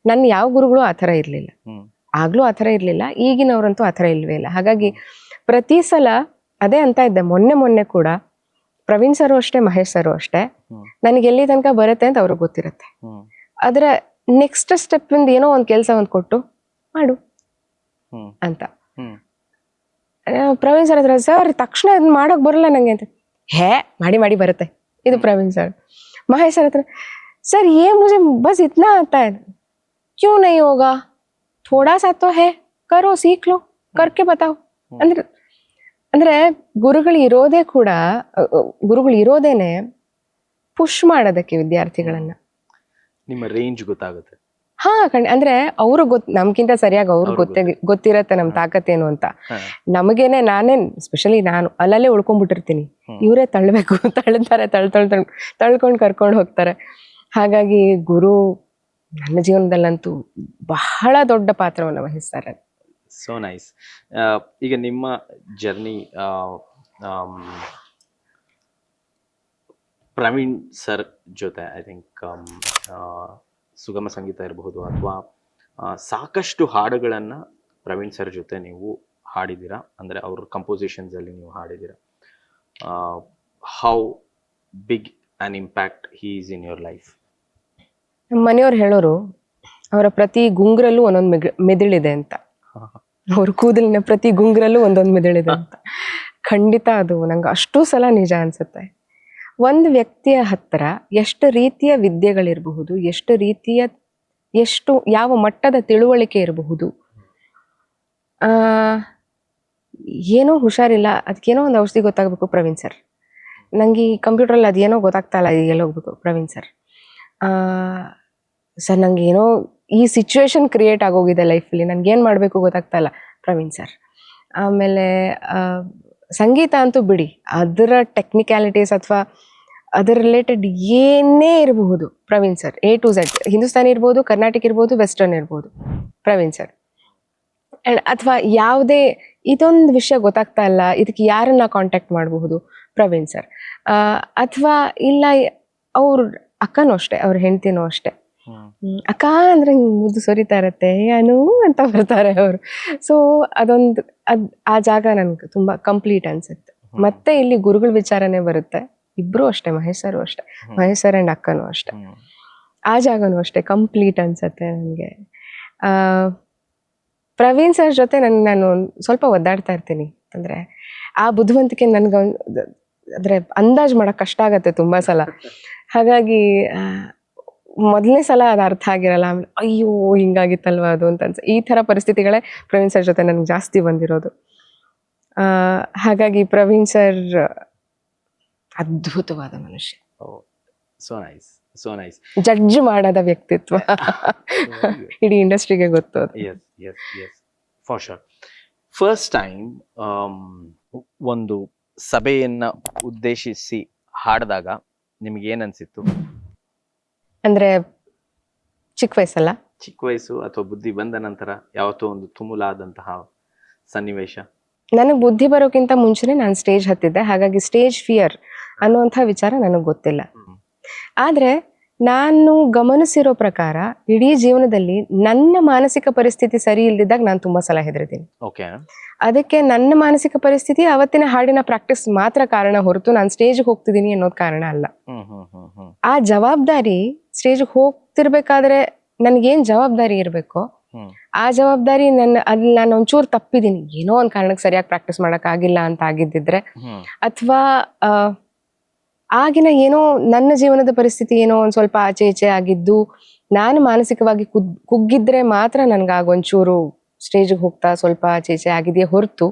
ನನ್ನ ಯಾವ ಗುರುಗಳು ಆ ಥರ ಇರಲಿಲ್ಲ. ಆಗ್ಲೂ ಆ ಥರ ಇರಲಿಲ್ಲ, ಈಗಿನವ್ರಂತೂ ಆ ಥರ ಇಲ್ವೇ ಇಲ್ಲ. ಹಾಗಾಗಿ ಪ್ರತಿ ಸಲ ಅದೇ ಅಂತ ಇದ್ದೆ. ಮೊನ್ನೆ ಕೂಡ ಪ್ರವೀಣ್ ಸರು ಅಷ್ಟೇ, ಮಹೇಶ್ ಸರು ಅಷ್ಟೇ, ನನಗೆ ಎಲ್ಲಿ ತನಕ ಬರುತ್ತೆ ಅಂತ ಅವ್ರಿಗೆ ಗೊತ್ತಿರುತ್ತೆ. ಅದರ ನೆಕ್ಸ್ಟ್ ಸ್ಟೆಪ್ ಇಂದ ಏನೋ ಒಂದು ಕೆಲಸ ಒಂದು ಕೊಟ್ಟು ಮಾಡು ಅಂತ. ಪ್ರವೀಣ್ ಸರ್ ಹತ್ರ ಸರ್ ತಕ್ಷಣ ಇದನ್ನ ಮಾಡೋಕ್ ಬರಲ್ಲ ನಂಗೆ ಅಂತ, ಮಾಡಿ ಮಾಡಿ ಬರುತ್ತೆ, ಇದು ಪ್ರವೀಣ್ ಸರ್. ಮಹೇಶ್ ಸರ್ ಹತ್ರ सर ये मुझे बस इतना आता है, क्यों नहीं होगा, थोड़ा सा तो है, करो, सीख लो, करके बताओ. ಅಂದ್ರೆ ಗುರುಗಳು ಇರೋದೇನೆ ಪುಷ್ ಮಾಡೋದಕ್ಕೆ ವಿದ್ಯಾರ್ಥಿಗಳನ್ನ. ನಿಮ್ಮ ರೇಂಜ್ ಗೊತ್ತಾಗುತ್ತೆ. ಹಾ ಅಂದ್ರೆ ಅವರು ನಮ್ಗಿಂತ ಸರಿಯಾಗಿ ಅವ್ರು ಗೊತ್ತಿರತ್ತೆ ನಮ್ ತಾಕತ್ತೇನು ಅಂತ. ನಮಗೇನೆ ನಾನೇ ಸ್ಪೆಷಲಿ ನಾನು ಅಲ್ಲಲ್ಲೇ ಉಳ್ಕೊಂಡ್ಬಿಟ್ಟಿರ್ತೀನಿ, ಇವರೇ ತಳ್ಬೇಕು, ತಳ್ತಾರೆ, ತಳ್ಕೊಂಡು ಕರ್ಕೊಂಡು ಹೋಗ್ತಾರೆ. ಹಾಗಾಗಿ ಗುರು ನನ್ನ ಜೀವನದಲ್ಲಂತೂ ಬಹಳ ದೊಡ್ಡ ಪಾತ್ರವನ್ನು ವಹಿಸ್ತಾರೆ. So nice. ಈಗ ನಿಮ್ಮ ಜರ್ನಿ ಪ್ರವೀಣ್ ಸರ್ ಜೊತೆ ಐ ಥಿಂಕ್ ಸುಗಮ ಸಂಗೀತ ಇರಬಹುದು ಅಥವಾ ಸಾಕಷ್ಟು ಹಾಡುಗಳನ್ನು ಪ್ರವೀಣ್ ಸರ್ ಜೊತೆ ನೀವು ಹಾಡಿದ್ದೀರಾ, ಅಂದರೆ ಅವ್ರ ಕಂಪೋಸಿಷನ್ಸಲ್ಲಿ ನೀವು ಹಾಡಿದ್ದೀರಾ. How big an impact he is in your life? ನಮ್ಮ ಮನೆಯವ್ರು ಹೇಳೋರು, ಅವರ ಪ್ರತಿ ಗುಂಗ್ರಲ್ಲೂ ಒಂದೊಂದು ಮೆದುಳಿದೆ ಅಂತ. ಅವ್ರ ಕೂದಲಿನ ಪ್ರತಿ ಗುಂಗ್ರಲ್ಲೂ ಒಂದೊಂದು ಮೆದುಳಿದೆ ಅಂತ. ಖಂಡಿತ ಅದು ನಂಗೆ ಅಷ್ಟೂ ಸಲ ನಿಜ ಅನ್ಸುತ್ತೆ. ಒಂದು ವ್ಯಕ್ತಿಯ ಹತ್ರ ಎಷ್ಟು ರೀತಿಯ ವಿದ್ಯೆಗಳಿರಬಹುದು, ಎಷ್ಟು ಯಾವ ಮಟ್ಟದ ತಿಳುವಳಿಕೆ ಇರಬಹುದು. ಏನೋ ಹುಷಾರಿಲ್ಲ, ಅದಕ್ಕೇನೋ ಒಂದು ಔಷಧಿ ಗೊತ್ತಾಗಬೇಕು, ಪ್ರವೀಣ್ ಸರ್. ನಂಗೆ ಈ ಕಂಪ್ಯೂಟ್ರಲ್ಲಿ ಅದೇನೋ ಗೊತ್ತಾಗ್ತಾ ಇಲ್ಲ, ಎಲ್ಲ ಹೋಗ್ಬೇಕು, ಪ್ರವೀಣ್ ಸರ್. ಸರ್ ನಂಗೆ ಏನೋ ಈ ಸಿಚುವೇಶನ್ ಕ್ರಿಯೇಟ್ ಆಗೋಗಿದೆ ಲೈಫಲ್ಲಿ, ನನ್ಗೇನು ಮಾಡಬೇಕು ಗೊತ್ತಾಗ್ತಾ ಇಲ್ಲ, ಪ್ರವೀಣ್ ಸರ್. ಆಮೇಲೆ ಸಂಗೀತ ಅಂತೂ ಬಿಡಿ, ಅದರ ಟೆಕ್ನಿಕ್ಯಾಲಿಟೀಸ್ ಅಥವಾ ಅದರ ರಿಲೇಟೆಡ್ ಏನೇ ಇರಬಹುದು, Praveen sir. A to Z, Hindustani ಇರ್ಬೋದು, ಕರ್ನಾಟಕ ಇರ್ಬೋದು, ವೆಸ್ಟರ್ನ್ ಇರ್ಬೋದು, ಪ್ರವೀಣ್ ಸರ್. ಆ್ಯಂಡ್ ಅಥವಾ ಯಾವುದೇ ಇದೊಂದು ವಿಷಯ ಗೊತ್ತಾಗ್ತಾ ಇಲ್ಲ, ಇದಕ್ಕೆ ಯಾರನ್ನ ಕಾಂಟ್ಯಾಕ್ಟ್ ಮಾಡಬಹುದು, ಪ್ರವೀಣ್ ಸರ್. ಅಥವಾ ಇಲ್ಲ ಅವ್ರ ಅಕ್ಕನೂ ಅಷ್ಟೇ, ಅವ್ರ ಹೆಂಡ್ತಿನೂ ಅಷ್ಟೇ. ಅಕ್ಕ ಅಂದ್ರೆ ಮುದ್ದು ಸೊರಿತಾ ಇರತ್ತೆ, ಅನು ಅಂತ ಬರ್ತಾರೆ ಅವರು. ಸೊ ಆ ಜಾಗ ನನ್ಗೆ ತುಂಬಾ ಕಂಪ್ಲೀಟ್ ಅನ್ಸುತ್ತೆ. ಮತ್ತೆ ಇಲ್ಲಿ ಗುರುಗಳ ವಿಚಾರನೆ ಬರುತ್ತೆ. ಇಬ್ರು ಅಷ್ಟೇ, ಮಹೇಶ್ ಸರು ಅಷ್ಟೇ, ಮಹೇಶ್ ಸರ್ ಅಂಡ್ ಅಕ್ಕನೂ ಅಷ್ಟೇ. ಆ ಜಾಗನೂ ಅಷ್ಟೇ ಕಂಪ್ಲೀಟ್ ಅನ್ಸತ್ತೆ ನನಗೆ. ಪ್ರವೀಣ್ ಸರ್ ಜೊತೆ ನಾನು ಸ್ವಲ್ಪ ಒದ್ದಾಡ್ತಾ ಇರ್ತೀನಿ. ಅಂದ್ರೆ ಆ ಬುದ್ಧಿವಂತಿಕೆ ನನ್ಗೆ ಅಂದ್ರೆ ಅಂದಾಜ್ ಮಾಡಕ್ ಕಷ್ಟ ಆಗತ್ತೆ ತುಂಬಾ ಸಲ. ಹಾಗಾಗಿ ಮೊದಲನೇ ಸಲ ಅದು ಅರ್ಥ ಆಗಿರಲ್ಲ, ಆಮೇಲೆ ಅಯ್ಯೋ ಹಿಂಗಾಗಿತ್ತಲ್ವ ಅದು ಅಂತ ಈ ಥರ ಪರಿಸ್ಥಿತಿಗಳೇ ಪ್ರವೀಣ್ ಸರ್ ಜೊತೆ ನನಗೆ ಜಾಸ್ತಿ ಬಂದಿರೋದು. ಹಾಗಾಗಿ ಪ್ರವೀಣ್ ಸರ್ ಅದ್ಭುತವಾದ ಮನುಷ್ಯ. So nice, so nice. Judge ಮಾಡದ ವ್ಯಕ್ತಿತ್ವ ಇಡೀ ಇಂಡಸ್ಟ್ರಿಗೆ ಗೊತ್ತು. Yes yes yes, for sure. First time ಒಂದು ಸಭೆಯನ್ನ ಉದ್ದೇಶಿಸಿ ಹಾಡಿದಾಗ ನಿಮ್ಗೆ ಏನ್ ಅನ್ಸಿತ್ತು? ಅಂದ್ರೆ ಚಿಕ್ಕ ವಯಸ್ಸಲ್ಲ? ಚಿಕ್ಕ ವಯಸ್ಸು ಅಥವಾ ಬುದ್ಧಿ ಬಂದ ನಂತರ ಯಾವತ್ತೋ ಒಂದು ತುಮುಲಾದಂತಹ ಸನ್ನಿವೇಶ? ನನಗೆ ಬುದ್ಧಿ ಬರೋಕ್ಕಿಂತ ಮುಂಚೆನೆ ನಾನು ಸ್ಟೇಜ್ ಹತ್ತಿದ್ದೆ. ಹಾಗಾಗಿ ಸ್ಟೇಜ್ ಫಿಯರ್ ಅನ್ನುವಂಥ ವಿಚಾರ ನನಗೆ ಗೊತ್ತಿಲ್ಲ. ಆದ್ರೆ ನಾನು ಗಮನಿಸಿರೋ ಪ್ರಕಾರ ಇಡೀ ಜೀವನದಲ್ಲಿ ನನ್ನ ಮಾನಸಿಕ ಪರಿಸ್ಥಿತಿ ಸರಿ ಇಲ್ದಿದ್ದಾಗ ನಾನು ತುಂಬಾ ಸಲ ಹೆದರಿದ್ದೀನಿ. ಅದಕ್ಕೆ ನನ್ನ ಮಾನಸಿಕ ಪರಿಸ್ಥಿತಿ ಅವತ್ತಿನ ಹಾಡಿನ ಪ್ರಾಕ್ಟೀಸ್ ಮಾತ್ರ ಕಾರಣ ಹೊರತು ನಾನು ಸ್ಟೇಜ್ಗೆ ಹೋಗ್ತಿದ್ದೀನಿ ಅನ್ನೋದು ಕಾರಣ ಅಲ್ಲ. ಆ ಜವಾಬ್ದಾರಿ ಸ್ಟೇಜ್ಗೆ ಹೋಗ್ತಿರ್ಬೇಕಾದ್ರೆ ನನ್ಗೇನ್ ಜವಾಬ್ದಾರಿ ಇರ್ಬೇಕೋ ಆ ಜವಾಬ್ದಾರಿ ಅಲ್ಲಿ ನಾನು ಒಂಚೂರು ತಪ್ಪಿದ್ದೀನಿ, ಏನೋ ಒಂದ್ ಕಾರಣಕ್ಕೆ ಸರಿಯಾಗಿ ಪ್ರಾಕ್ಟೀಸ್ ಮಾಡಕ್ ಆಗಿಲ್ಲ ಅಂತ ಆಗಿದ್ದಿದ್ರೆ, ಅಥವಾ ಆಗಿನ ಏನೋ ನನ್ನ ಜೀವನದ ಪರಿಸ್ಥಿತಿ ಏನೋ ಒಂದ್ ಸ್ವಲ್ಪ ಆಚೆ ಈಚೆ ಆಗಿದ್ದು ನಾನು ಮಾನಸಿಕವಾಗಿ ಕುಗ್ಗಿದ್ರೆ ಮಾತ್ರ ನನ್ಗಾಗೊಂಚೂರು ಸ್ಟೇಜ್ಗೆ ಹೋಗ್ತಾ ಸ್ವಲ್ಪ ಆಚೆ ಈಚೆ ಆಗಿದೆಯೇ ಹೊರತು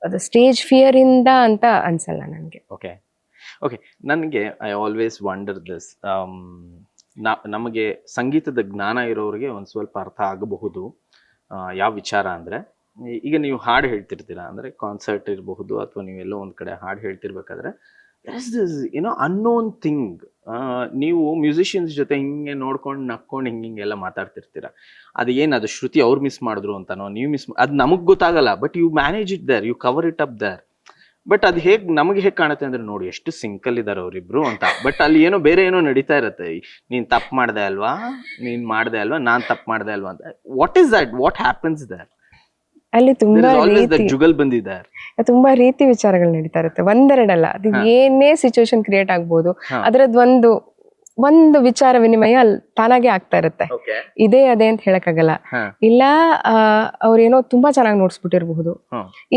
ಅದು ಸ್ಟೇಜ್ ಫಿಯರ್ ಇಂದ ಅಂತ ಅನ್ಸಲ್ಲ ನನ್ಗೆ. ಓಕೆ. ಓಕೆ, ನನಗೆ ಐ ಆಲ್ವೇಸ್ ವಂಡರ್ ದಿಸ್. ನಮಗೆ ಸಂಗೀತದ ಜ್ಞಾನ ಇರೋರಿಗೆ ಒಂದು ಸ್ವಲ್ಪ ಅರ್ಥ ಆಗಬಹುದು. ಯಾವ ವಿಚಾರ ಅಂದರೆ, ಈಗ ನೀವು ಹಾಡು ಹೇಳ್ತಿರ್ತೀರಾ ಅಂದರೆ ಕಾನ್ಸರ್ಟ್ ಇರಬಹುದು ಅಥವಾ ನೀವೆಲ್ಲೋ ಒಂದು ಕಡೆ ಹಾಡು ಹೇಳ್ತಿರ್ಬೇಕಾದ್ರೆ ದರ್ ದಿಸ್ ಏನೋ ಅನ್ನೋನ್ ಥಿಂಗ್. ನೀವು ಮ್ಯೂಸಿಷಿಯನ್ಸ್ ಜೊತೆ ಹಿಂಗೆ ನೋಡ್ಕೊಂಡು ನಕ್ಕೊಂಡು ಹಿಂಗೆಲ್ಲ ಮಾತಾಡ್ತಿರ್ತೀರ. ಅದು ಏನು, ಅದು ಶ್ರುತಿ ಅವ್ರು ಮಿಸ್ ಮಾಡಿದ್ರು ಅಂತನೋ ನೀವು ಅದು ನಮಗೆ ಗೊತ್ತಾಗಲ್ಲ, but you manage it there, you cover it up there. But ಅದು ನಮಗೆ ಹೇಗೆ ಕಾಣುತ್ತೆ ಅಂದ್ರೆ, ನೋಡಿ ಎಷ್ಟು ಸಿಂಕಲ್ ಇದ್ದಾರೆ ಅವರಿಬ್ರು ಅಂತ. ಬಟ್ ಅಲ್ಲಿ ಏನೋ ಬೇರೆ ಏನೋ ನಡೀತಾ ಇರುತ್ತೆ. ನೀನ್ ತಪ್ಪು ಮಾಡ್ದೆ ಅಲ್ವಾ, ನೀನ್ ಮಾಡ್ದೆ ಅಲ್ವಾ, ನಾನ್ ತಪ್ಪು ಮಾಡ್ದೆ ಅಲ್ವಾ ಅಂತ. What is that, what happens there? ಅಲ್ಲಿ ತುಂಬಾ ಜುಗಲ್ ಬಂದಿದ್ದಾರೆ, ತುಂಬಾ ರೀತಿ ವಿಚಾರಗಳು ನಡೀತಾ ಇರುತ್ತೆ, ಒಂದೆರಡಲ್ಲ. ಅದು ಏನೇ ಸಿಚುವೇಶನ್ ಕ್ರಿಯೇಟ್ ಆಗ್ಬೋದು, ಅದ್ರದ್ದು ಒಂದು ವಿಚಾರ ವಿನಿಮಯ ಅಲ್ಲಿ ತಾನಾಗೆ ಆಗ್ತಾ ಇರುತ್ತೆ. ಇದೇ ಅದೇ ಅಂತ ಹೇಳಕ್ಕಾಗಲ್ಲ. ಇಲ್ಲ ಅವ್ರೇನೋ ತುಂಬಾ ಚೆನ್ನಾಗಿ ನೋಡ್ಸ್ಬಿಟ್ಟಿರ್ಬಹುದು,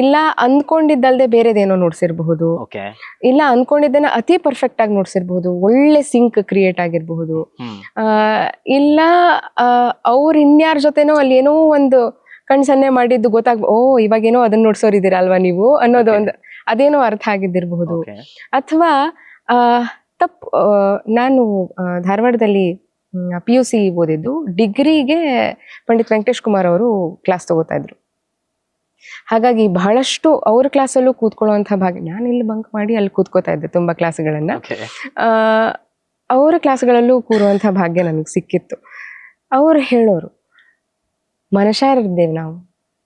ಇಲ್ಲ ಅಂದ್ಕೊಂಡಿದ್ದಲ್ದೆ ಬೇರೆದೇನೋ ನೋಡ್ಸಿರ್ಬಹುದು, ಇಲ್ಲ ಅಂದ್ಕೊಂಡಿದ್ದೇನೆ ಅತಿ ಪರ್ಫೆಕ್ಟ್ ಆಗಿ ನೋಡ್ಸಿರ್ಬಹುದು, ಒಳ್ಳೆ ಸಿಂಕ್ ಕ್ರಿಯೇಟ್ ಆಗಿರ್ಬಹುದು, ಇಲ್ಲ ಅವ್ರ ಇನ್ಯಾರ ಜೊತೆನೋ ಅಲ್ಲಿ ಏನೋ ಒಂದು ಕಣ್ ಸನ್ನೆ ಮಾಡಿದ್ದು ಓ ಇವಾಗೇನೋ ಅದನ್ನ ನೋಡ್ಸೋರಿದ್ದೀರಾ ಅಲ್ವಾ ನೀವು ಅನ್ನೋದು ಒಂದು ಅದೇನೋ ಅರ್ಥ ಆಗಿದ್ದಿರಬಹುದು. ಅಥವಾ ನಾನು ಧಾರವಾಡದಲ್ಲಿ PUC ಓದಿದ್ದು, ಡಿಗ್ರಿಗೆ ಪಂಡಿತ್ ವೆಂಕಟೇಶ್ ಕುಮಾರ್ ಅವರು ಕ್ಲಾಸ್ ತಗೋತಾ ಇದ್ರು. ಹಾಗಾಗಿ ಬಹಳಷ್ಟು ಅವ್ರ ಕ್ಲಾಸಲ್ಲೂ ಕೂತ್ಕೊಳ್ಳುವಂತಹ ಭಾಗ್ಯ, ನಾನು ಇಲ್ಲಿ ಬಂಕ್ ಮಾಡಿ ಅಲ್ಲಿ ಕೂತ್ಕೋತಾ ಇದ್ದೆ ತುಂಬಾ ಕ್ಲಾಸ್ಗಳನ್ನ. ಅವರ ಕ್ಲಾಸ್ಗಳಲ್ಲೂ ಕೂರುವಂತಹ ಭಾಗ್ಯ ನನಗೆ ಸಿಕ್ಕಿತ್ತು. ಅವ್ರು ಹೇಳೋರು, ಮನುಷ್ಯರಿದ್ದೇವೆ ನಾವು,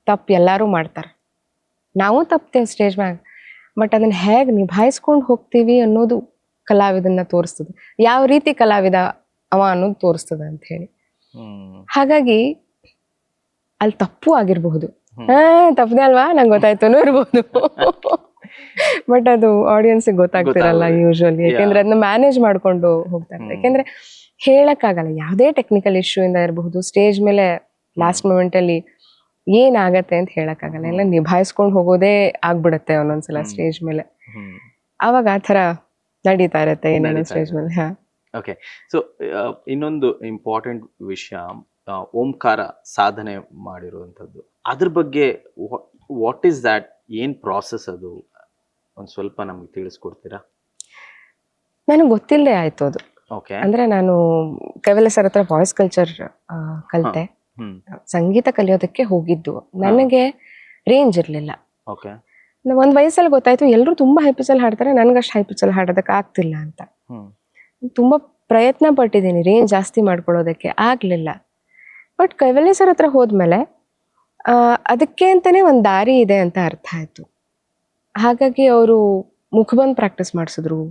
ತಪ್ಪು ಎಲ್ಲರೂ ಮಾಡ್ತಾರೆ, ನಾವು ತಪ್ತೇವೆ ಸ್ಟೇಜ್ ಮ್ಯಾಗ, ಬಟ್ ಅದನ್ನ ಹೇಗೆ ನಿಭಾಯಿಸ್ಕೊಂಡು ಹೋಗ್ತೀವಿ ಅನ್ನೋದು ಕಲಾವಿದನ್ನ ತೋರಿಸ್ತದೆ, ಯಾವ ರೀತಿ ಕಲಾವಿದ ಅವ ಅನ್ನೋದು ತೋರಿಸ್ತದೆ ಅಂತ ಹೇಳಿ. ಹಾಗಾಗಿ ಅಲ್ಲಿ ತಪ್ಪು ಆಗಿರ್ಬಹುದು, ತಪ್ಪದೆ ಅಲ್ವಾ ನಂಗೆ ಗೊತ್ತಾಯ್ತು ಇರ್ಬೋದು, ಬಟ್ ಅದು ಆಡಿಯನ್ಸ್ ಗೊತ್ತಾಗ್ತಿರಲ್ಲ ಯೂಶುವಲಿ. ಯಾಕೆಂದ್ರೆ ಅದನ್ನ ಮ್ಯಾನೇಜ್ ಮಾಡ್ಕೊಂಡು ಹೋಗ್ತಾರೆ. ಯಾಕೆಂದ್ರೆ ಹೇಳಕ್ಕಾಗಲ್ಲ, ಯಾವುದೇ ಟೆಕ್ನಿಕಲ್ ಇಶ್ಯೂ ಇಂದ ಇರಬಹುದು, ಸ್ಟೇಜ್ ಮೇಲೆ ಲಾಸ್ಟ್ ಮೂಮೆಂಟ್ ಅಲ್ಲಿ ಏನಾಗತ್ತೆ ಅಂತ ಹೇಳಕ್ಕಾಗಲ್ಲ, ಎಲ್ಲ ನಿಭಾಯಿಸ್ಕೊಂಡು ಹೋಗೋದೇ ಆಗ್ಬಿಡತ್ತೆ ಒಂದೊಂದ್ಸಲ ಸ್ಟೇಜ್ ಮೇಲೆ. ಅವಾಗ ಆ ಥರ ನಡೀತಾ ಇರತ್ತೆ ಏನೇನೋ ಸ್ಟೇಜ್ ಮೇಲೆ. ಓಕೆ, ಸೊ ಇನ್ನೊಂದು ಇಂಪಾರ್ಟೆಂಟ್ ವಿಷಯ, ಓಂಕಾರ ಸಾಧನೆ ಮಾಡಿರುವಂಥದ್ದು, ಅದ್ರ ಬಗ್ಗೆ ವಾಟ್ ಈಸ್ ದ್ಯಾಟ್, ಏನ್ ಪ್ರಾಸೆಸ್ ಅದು, ಒಂದು ಸ್ವಲ್ಪ ನಮ್ಗೆ ತಿಳಿಸ್ಕೊಡ್ತೀರಾ? ನನಗೆ ಗೊತ್ತಿಲ್ಲದೆ ಆಯ್ತು ಅದು. ಅಂದ್ರೆ ನಾನು ಕೈವಲ್ಯ ಸರ್ ಹತ್ರ ವಾಯ್ಸ್ ಕಲ್ಚರ್ ಕಲಿತೆ, ಸಂಗೀತ ಕಲಿಯೋದಕ್ಕೆ ಹೋಗಿದ್ದು. ನನಗೆ ರೇಂಜ್ ಇರ್ಲಿಲ್ಲ. ಒಂದ್ ವಯಸ್ಸಲ್ಲಿ ಗೊತ್ತಾಯ್ತು ಎಲ್ಲರೂ ತುಂಬಾ ಹೈ ಪಿಚ್ ಅಲ್ಲಿ ಹಾಡ್ತಾರೆ, ನನ್ಗಷ್ಟು ಹೈ ಪಿಚ್ ಅಲ್ಲಿ ಹಾಡೋದಕ್ಕೆ ಆಗ್ತಿಲ್ಲ ಅಂತ. ತುಂಬಾ ಪ್ರಯತ್ನ ಪಟ್ಟಿದ್ದೀನಿ ರೇಂಜ್ ಜಾಸ್ತಿ ಮಾಡ್ಕೊಳ್ಳೋದಕ್ಕೆ, ಆಗ್ಲಿಲ್ಲ. ಬಟ್ ಕೈವಲ್ಯ ಸರ್ ಹತ್ರ ಹೋದ್ಮೇಲೆ ಅದಕ್ಕೆ ಅಂತಾನೆ ಒಂದ್ ದಾರಿ ಇದೆ ಅಂತ ಅರ್ಥ ಆಯ್ತು. ಹಾಗಾಗಿ ಅವರು ಮುಖಬಂದ್ ಪ್ರಾಕ್ಟೀಸ್ ಮಾಡಿಸಿದ್ರು,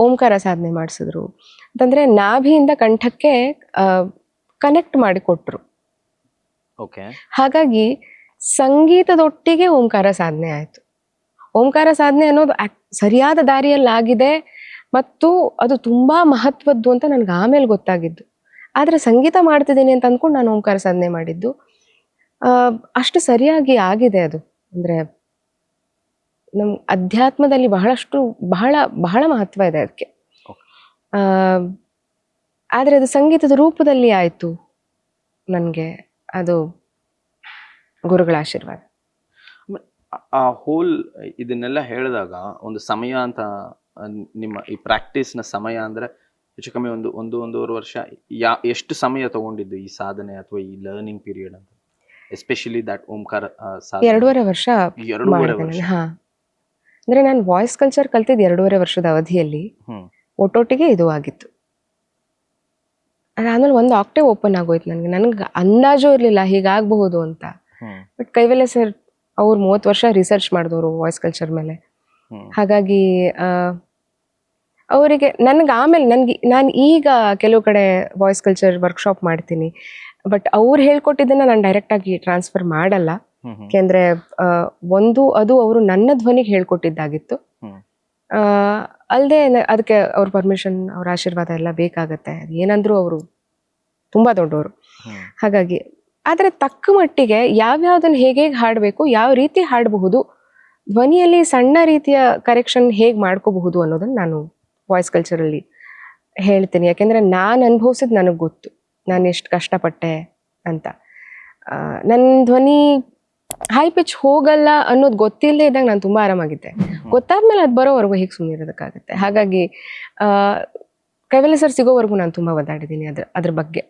ಓಂಕಾರ ಸಾಧನೆ ಮಾಡಿಸಿದ್ರು, ಅಂತಂದ್ರೆ ನಾಭಿಯಿಂದ ಕಂಠಕ್ಕೆ ಕನೆಕ್ಟ್ ಮಾಡಿ ಕೊಟ್ರು. ಹಾಗಾಗಿ ಸಂಗೀತದೊಟ್ಟಿಗೆ ಓಂಕಾರ ಸಾಧನೆ ಆಯ್ತು. ಓಂಕಾರ ಸಾಧನೆ ಅನ್ನೋದು ಸರಿಯಾದ ದಾರಿಯಲ್ಲಿ ಆಗಿದೆ ಮತ್ತು ಅದು ತುಂಬಾ ಮಹತ್ವದ್ದು ಅಂತ ನನ್ಗೆ ಆಮೇಲೆ ಗೊತ್ತಾಗಿದ್ದು. ಆದ್ರೆ ಸಂಗೀತ ಮಾಡ್ತಿದ್ದೀನಿ ಅಂತ ಅಂದ್ಕೊಂಡು ನಾನು ಓಂಕಾರ ಸಾಧನೆ ಮಾಡಿದ್ದು ಅಷ್ಟು ಸರಿಯಾಗಿ ಆಗಿದೆ. ಅದು ಅಂದ್ರೆ ನಮ್ ಅಧ್ಯಾತ್ಮದಲ್ಲಿ ಬಹಳ ಬಹಳ ಮಹತ್ವ ಇದೆ ಅದಕ್ಕೆ. ಆದ್ರೆ ಅದು ಸಂಗೀತದ ರೂಪದಲ್ಲಿ ಆಯ್ತು ನನ್ಗೆ, ಅದು ಗುರುಗಳ ಆಶೀರ್ವಾದ. ಆ ಹೋಲ್ ಇದನ್ನೆಲ್ಲ ಹೇಳಿದಾಗ ಒಂದು ಸಮಯ ಅಂತ, ನಿಮ್ಮ ಈ ಪ್ರಾಕ್ಟೀಸ್ನ ಸಮಯ ಅಂದ್ರೆ ಹೆಚ್ಚು ಕಮ್ಮಿ ಒಂದೂವರೆ ವರ್ಷ, ಎಷ್ಟು ಸಮಯ ತಗೊಂಡಿದ್ದು ಈ ಸಾಧನೆ ಅಥವಾ ಈ ಲರ್ನಿಂಗ್ ಪೀರಿಯಡ್ ಅಂತ? ಎಸ್ಪೆಷಲಿ ದಟ್ ಓಂಕಾರ ಸಾಧನೆ 2.5 ವರ್ಷ. ಹಾ, ಅಂದ್ರೆ ನಾನು ವಾಯ್ಸ್ ಕಲ್ಚರ್ ಕಲ್ತಿದ್ದು 2.5 ವರ್ಷದ ಅವಧಿಯಲ್ಲಿ, ಒಟ್ಟೊಟ್ಟಿಗೆ ಇದು ಆಗಿತ್ತು. ಅದಾದ್ಮೇಲೆ ಒಂದು ಆಕ್ಟೇವ್ ಓಪನ್ ಆಗೋಯ್ತು ನನ್ಗೆ ಅಂದಾಜು ಇರ್ಲಿಲ್ಲ ಹೀಗಾಗಬಹುದು ಅಂತ. ಬಟ್ ಕೈವಲ್ಯ ಸರ್ ಅವ್ರು 30 ವರ್ಷ ರಿಸರ್ಚ್ ಮಾಡಿದವರು ವಾಯ್ಸ್ ಕಲ್ಚರ್ ಮೇಲೆ. ಹಾಗಾಗಿ ಅವರಿಗೆ ನನ್ಗೆ ಆಮೇಲೆ ನಾನು ಈಗ ಕೆಲವು ಕಡೆ ವಾಯ್ಸ್ ಕಲ್ಚರ್ ವರ್ಕ್ಶಾಪ್ ಮಾಡ್ತೀನಿ, ಬಟ್ ಅವ್ರು ಹೇಳ್ಕೊಟ್ಟಿದ್ದನ್ನ ನಾನು ಡೈರೆಕ್ಟ್ ಆಗಿ ಟ್ರಾನ್ಸ್ಫರ್ ಮಾಡಲ್ಲ. ಯಾಕೆಂದ್ರೆ ಅದು ಅವರು ನನ್ನ ಧ್ವನಿಗೆ ಹೇಳ್ಕೊಟ್ಟಿದ್ದಾಗಿತ್ತು. ಅಲ್ಲದೆ ಅದಕ್ಕೆ ಅವ್ರ ಪರ್ಮಿಷನ್, ಅವ್ರ ಆಶೀರ್ವಾದ ಎಲ್ಲ ಬೇಕಾಗತ್ತೆ. ಏನಂದ್ರು ಅವರು ತುಂಬಾ ದೊಡ್ಡವರು. ಹಾಗಾಗಿ ಆದ್ರೆ ತಕ್ಕ ಮಟ್ಟಿಗೆ ಯಾವ್ಯಾವ್ದನ್ನ ಹೇಗೆ ಹಾಡಬೇಕು, ಯಾವ ರೀತಿ ಹಾಡಬಹುದು, ಧ್ವನಿಯಲ್ಲಿ ಸಣ್ಣ ರೀತಿಯ ಕರೆಕ್ಷನ್ ಹೇಗೆ ಮಾಡ್ಕೋಬಹುದು ಅನ್ನೋದನ್ನ ನಾನು ವಾಯ್ಸ್ ಕಲ್ಚರಲ್ಲಿ ಹೇಳ್ತೀನಿ. ಯಾಕೆಂದ್ರೆ ನಾನು ಅನುಭವಿಸಿದ್ ನನಗೆ ಗೊತ್ತು, ನಾನು ಎಷ್ಟು ಕಷ್ಟಪಟ್ಟೆ ಅಂತ. ನನ್ನ ಧ್ವನಿ ಹೈ ಪಿಚ್ ಹೋಗಲ್ಲ ಅನ್ನೋದು ಗೊತ್ತಿಲ್ಲದೆ ಇದ್ದಾಗ ನಾನು ತುಂಬಾ ಆರಾಮಾಗಿದ್ದೆ. ಗೊತ್ತಾದ್ಮೇಲೆ ಅದು ಬರೋವರೆಗೂ ಹೇಗೆ ಸುಮ್ಮನೆ ಇರೋದಕ್ಕಾಗತ್ತೆ. ಹಾಗಾಗಿ ಕೈವಲ್ಯ ಸರ್ ಸಿಗೋವರೆಗೂ ನಾನು ತುಂಬಾ ಒದ್ದಾಡಿದ್ದೀನಿ ಅದ್ರ ಬಗ್ಗೆ.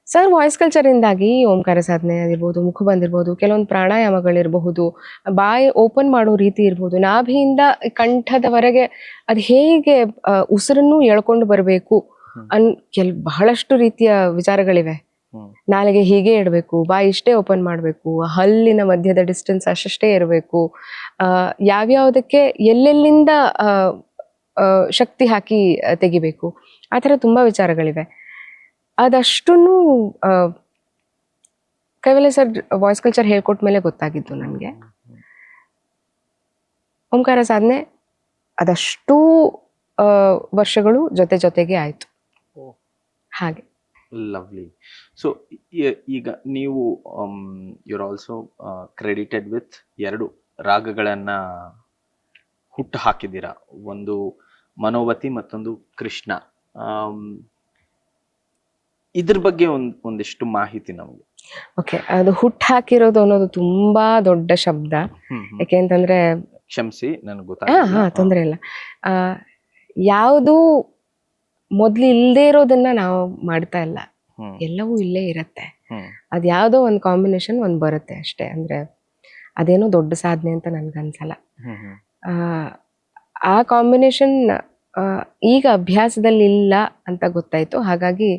ಸರ್ ವಾಯ್ಸ್ ಕಲ್ಚರ್ ಇಂದಾಗಿ ಓಂಕಾರ ಸಾಧನೆ ಆಗಿರ್ಬೋದು, ಮುಖಬಂದ್ ಇರ್ಬೋದು, ಕೆಲವೊಂದು ಪ್ರಾಣಾಯಾಮಗಳಿರಬಹುದು, ಬಾಯಿ ಓಪನ್ ಮಾಡೋ ರೀತಿ ಇರ್ಬೋದು, ನಾಭಿಯಿಂದ ಕಂಠದವರೆಗೆ ಅದು ಹೇಗೆ ಉಸಿರನ್ನು ಎಳ್ಕೊಂಡು ಬರಬೇಕು ಬಹಳಷ್ಟು ರೀತಿಯ ವಿಚಾರಗಳಿವೆ. ನಾಲಿಗೆ ಹೀಗೆ ಇಡಬೇಕು, ಬಾಯಿ ಇಷ್ಟೇ ಓಪನ್ ಮಾಡಬೇಕು, ಹಲ್ಲಿನ ಮಧ್ಯದ ಡಿಸ್ಟೆನ್ಸ್ ಅಷ್ಟೇ ಇರಬೇಕು, ಯಾವ್ಯಾವುದಕ್ಕೆ ಎಲ್ಲೆಲ್ಲಿಂದ ಶಕ್ತಿ ಹಾಕಿ ತೆಗಿಬೇಕು, ಆ ಥರ ತುಂಬಾ ವಿಚಾರಗಳಿವೆ. ಅದಷ್ಟನ್ನು ಕೈವಲ್ಯ ಸರ್ ವಾಯ್ಸ್ ಕಲ್ಚರ್ ಹೇಳ್ಕೊಟ್ಟ ಮೇಲೆ ಗೊತ್ತಾಗಿದ್ದು ನನಗೆ. ಓಂಕಾರ ಸಾಧನೆ ಅದಷ್ಟು ವರ್ಷಗಳು ಜೊತೆಗೆ ಆಯ್ತು. ಹಾಗೆ ಲವ್ಲಿ. ಸೊ ಈಗ ನೀವು ಯುರ್ ಆಲ್ಸೋ ಕ್ರೆಡಿಟೆಡ್ ವಿತ್ 2 ರಾಗಗಳನ್ನ ಹುಟ್ಟು ಹಾಕಿದ್ದೀರಾ, ಒಂದು ಮನೋವತಿ ಮತ್ತೊಂದು ಕೃಷ್ಣ. ಇದ್ರ ಬಗ್ಗೆ ಒಂದಿಷ್ಟು ಮಾಹಿತಿ ನಮಗೆ. ಓಕೆ, ಅದು ಹುಟ್ಟು ಹಾಕಿರೋದು ಅನ್ನೋದು ತುಂಬಾ ದೊಡ್ಡ ಶಬ್ದ. ಯಾಕೆಂತಂದ್ರೆ ಕ್ಷಮಿಸಿ, ನನಗೆ ಗೊತ್ತಾಗ ತೊಂದರೆ ಇಲ್ಲ. ಯಾವುದು ಮೊದ್ಲು ಇಲ್ಲದೆ ಇರೋದನ್ನ ನಾವು ಮಾಡ್ತಾ ಇಲ್ಲ, ಎಲ್ಲವೂ ಇಲ್ಲೇ ಇರತ್ತೆ. ಅದ್ಯಾವುದೋ ಒಂದು ಕಾಂಬಿನೇಷನ್ ಒಂದು ಬರುತ್ತೆ ಅಷ್ಟೇ. ಅಂದ್ರೆ ಅದೇನೋ ದೊಡ್ಡ ಸಾಧನೆ ಅಂತ ನನ್ಗನ್ಸಲ್ಲ. ಆ ಕಾಂಬಿನೇಷನ್ ಈಗ ಅಭ್ಯಾಸದಲ್ಲಿ ಇಲ್ಲ ಅಂತ ಗೊತ್ತಾಯ್ತು. ಹಾಗಾಗಿ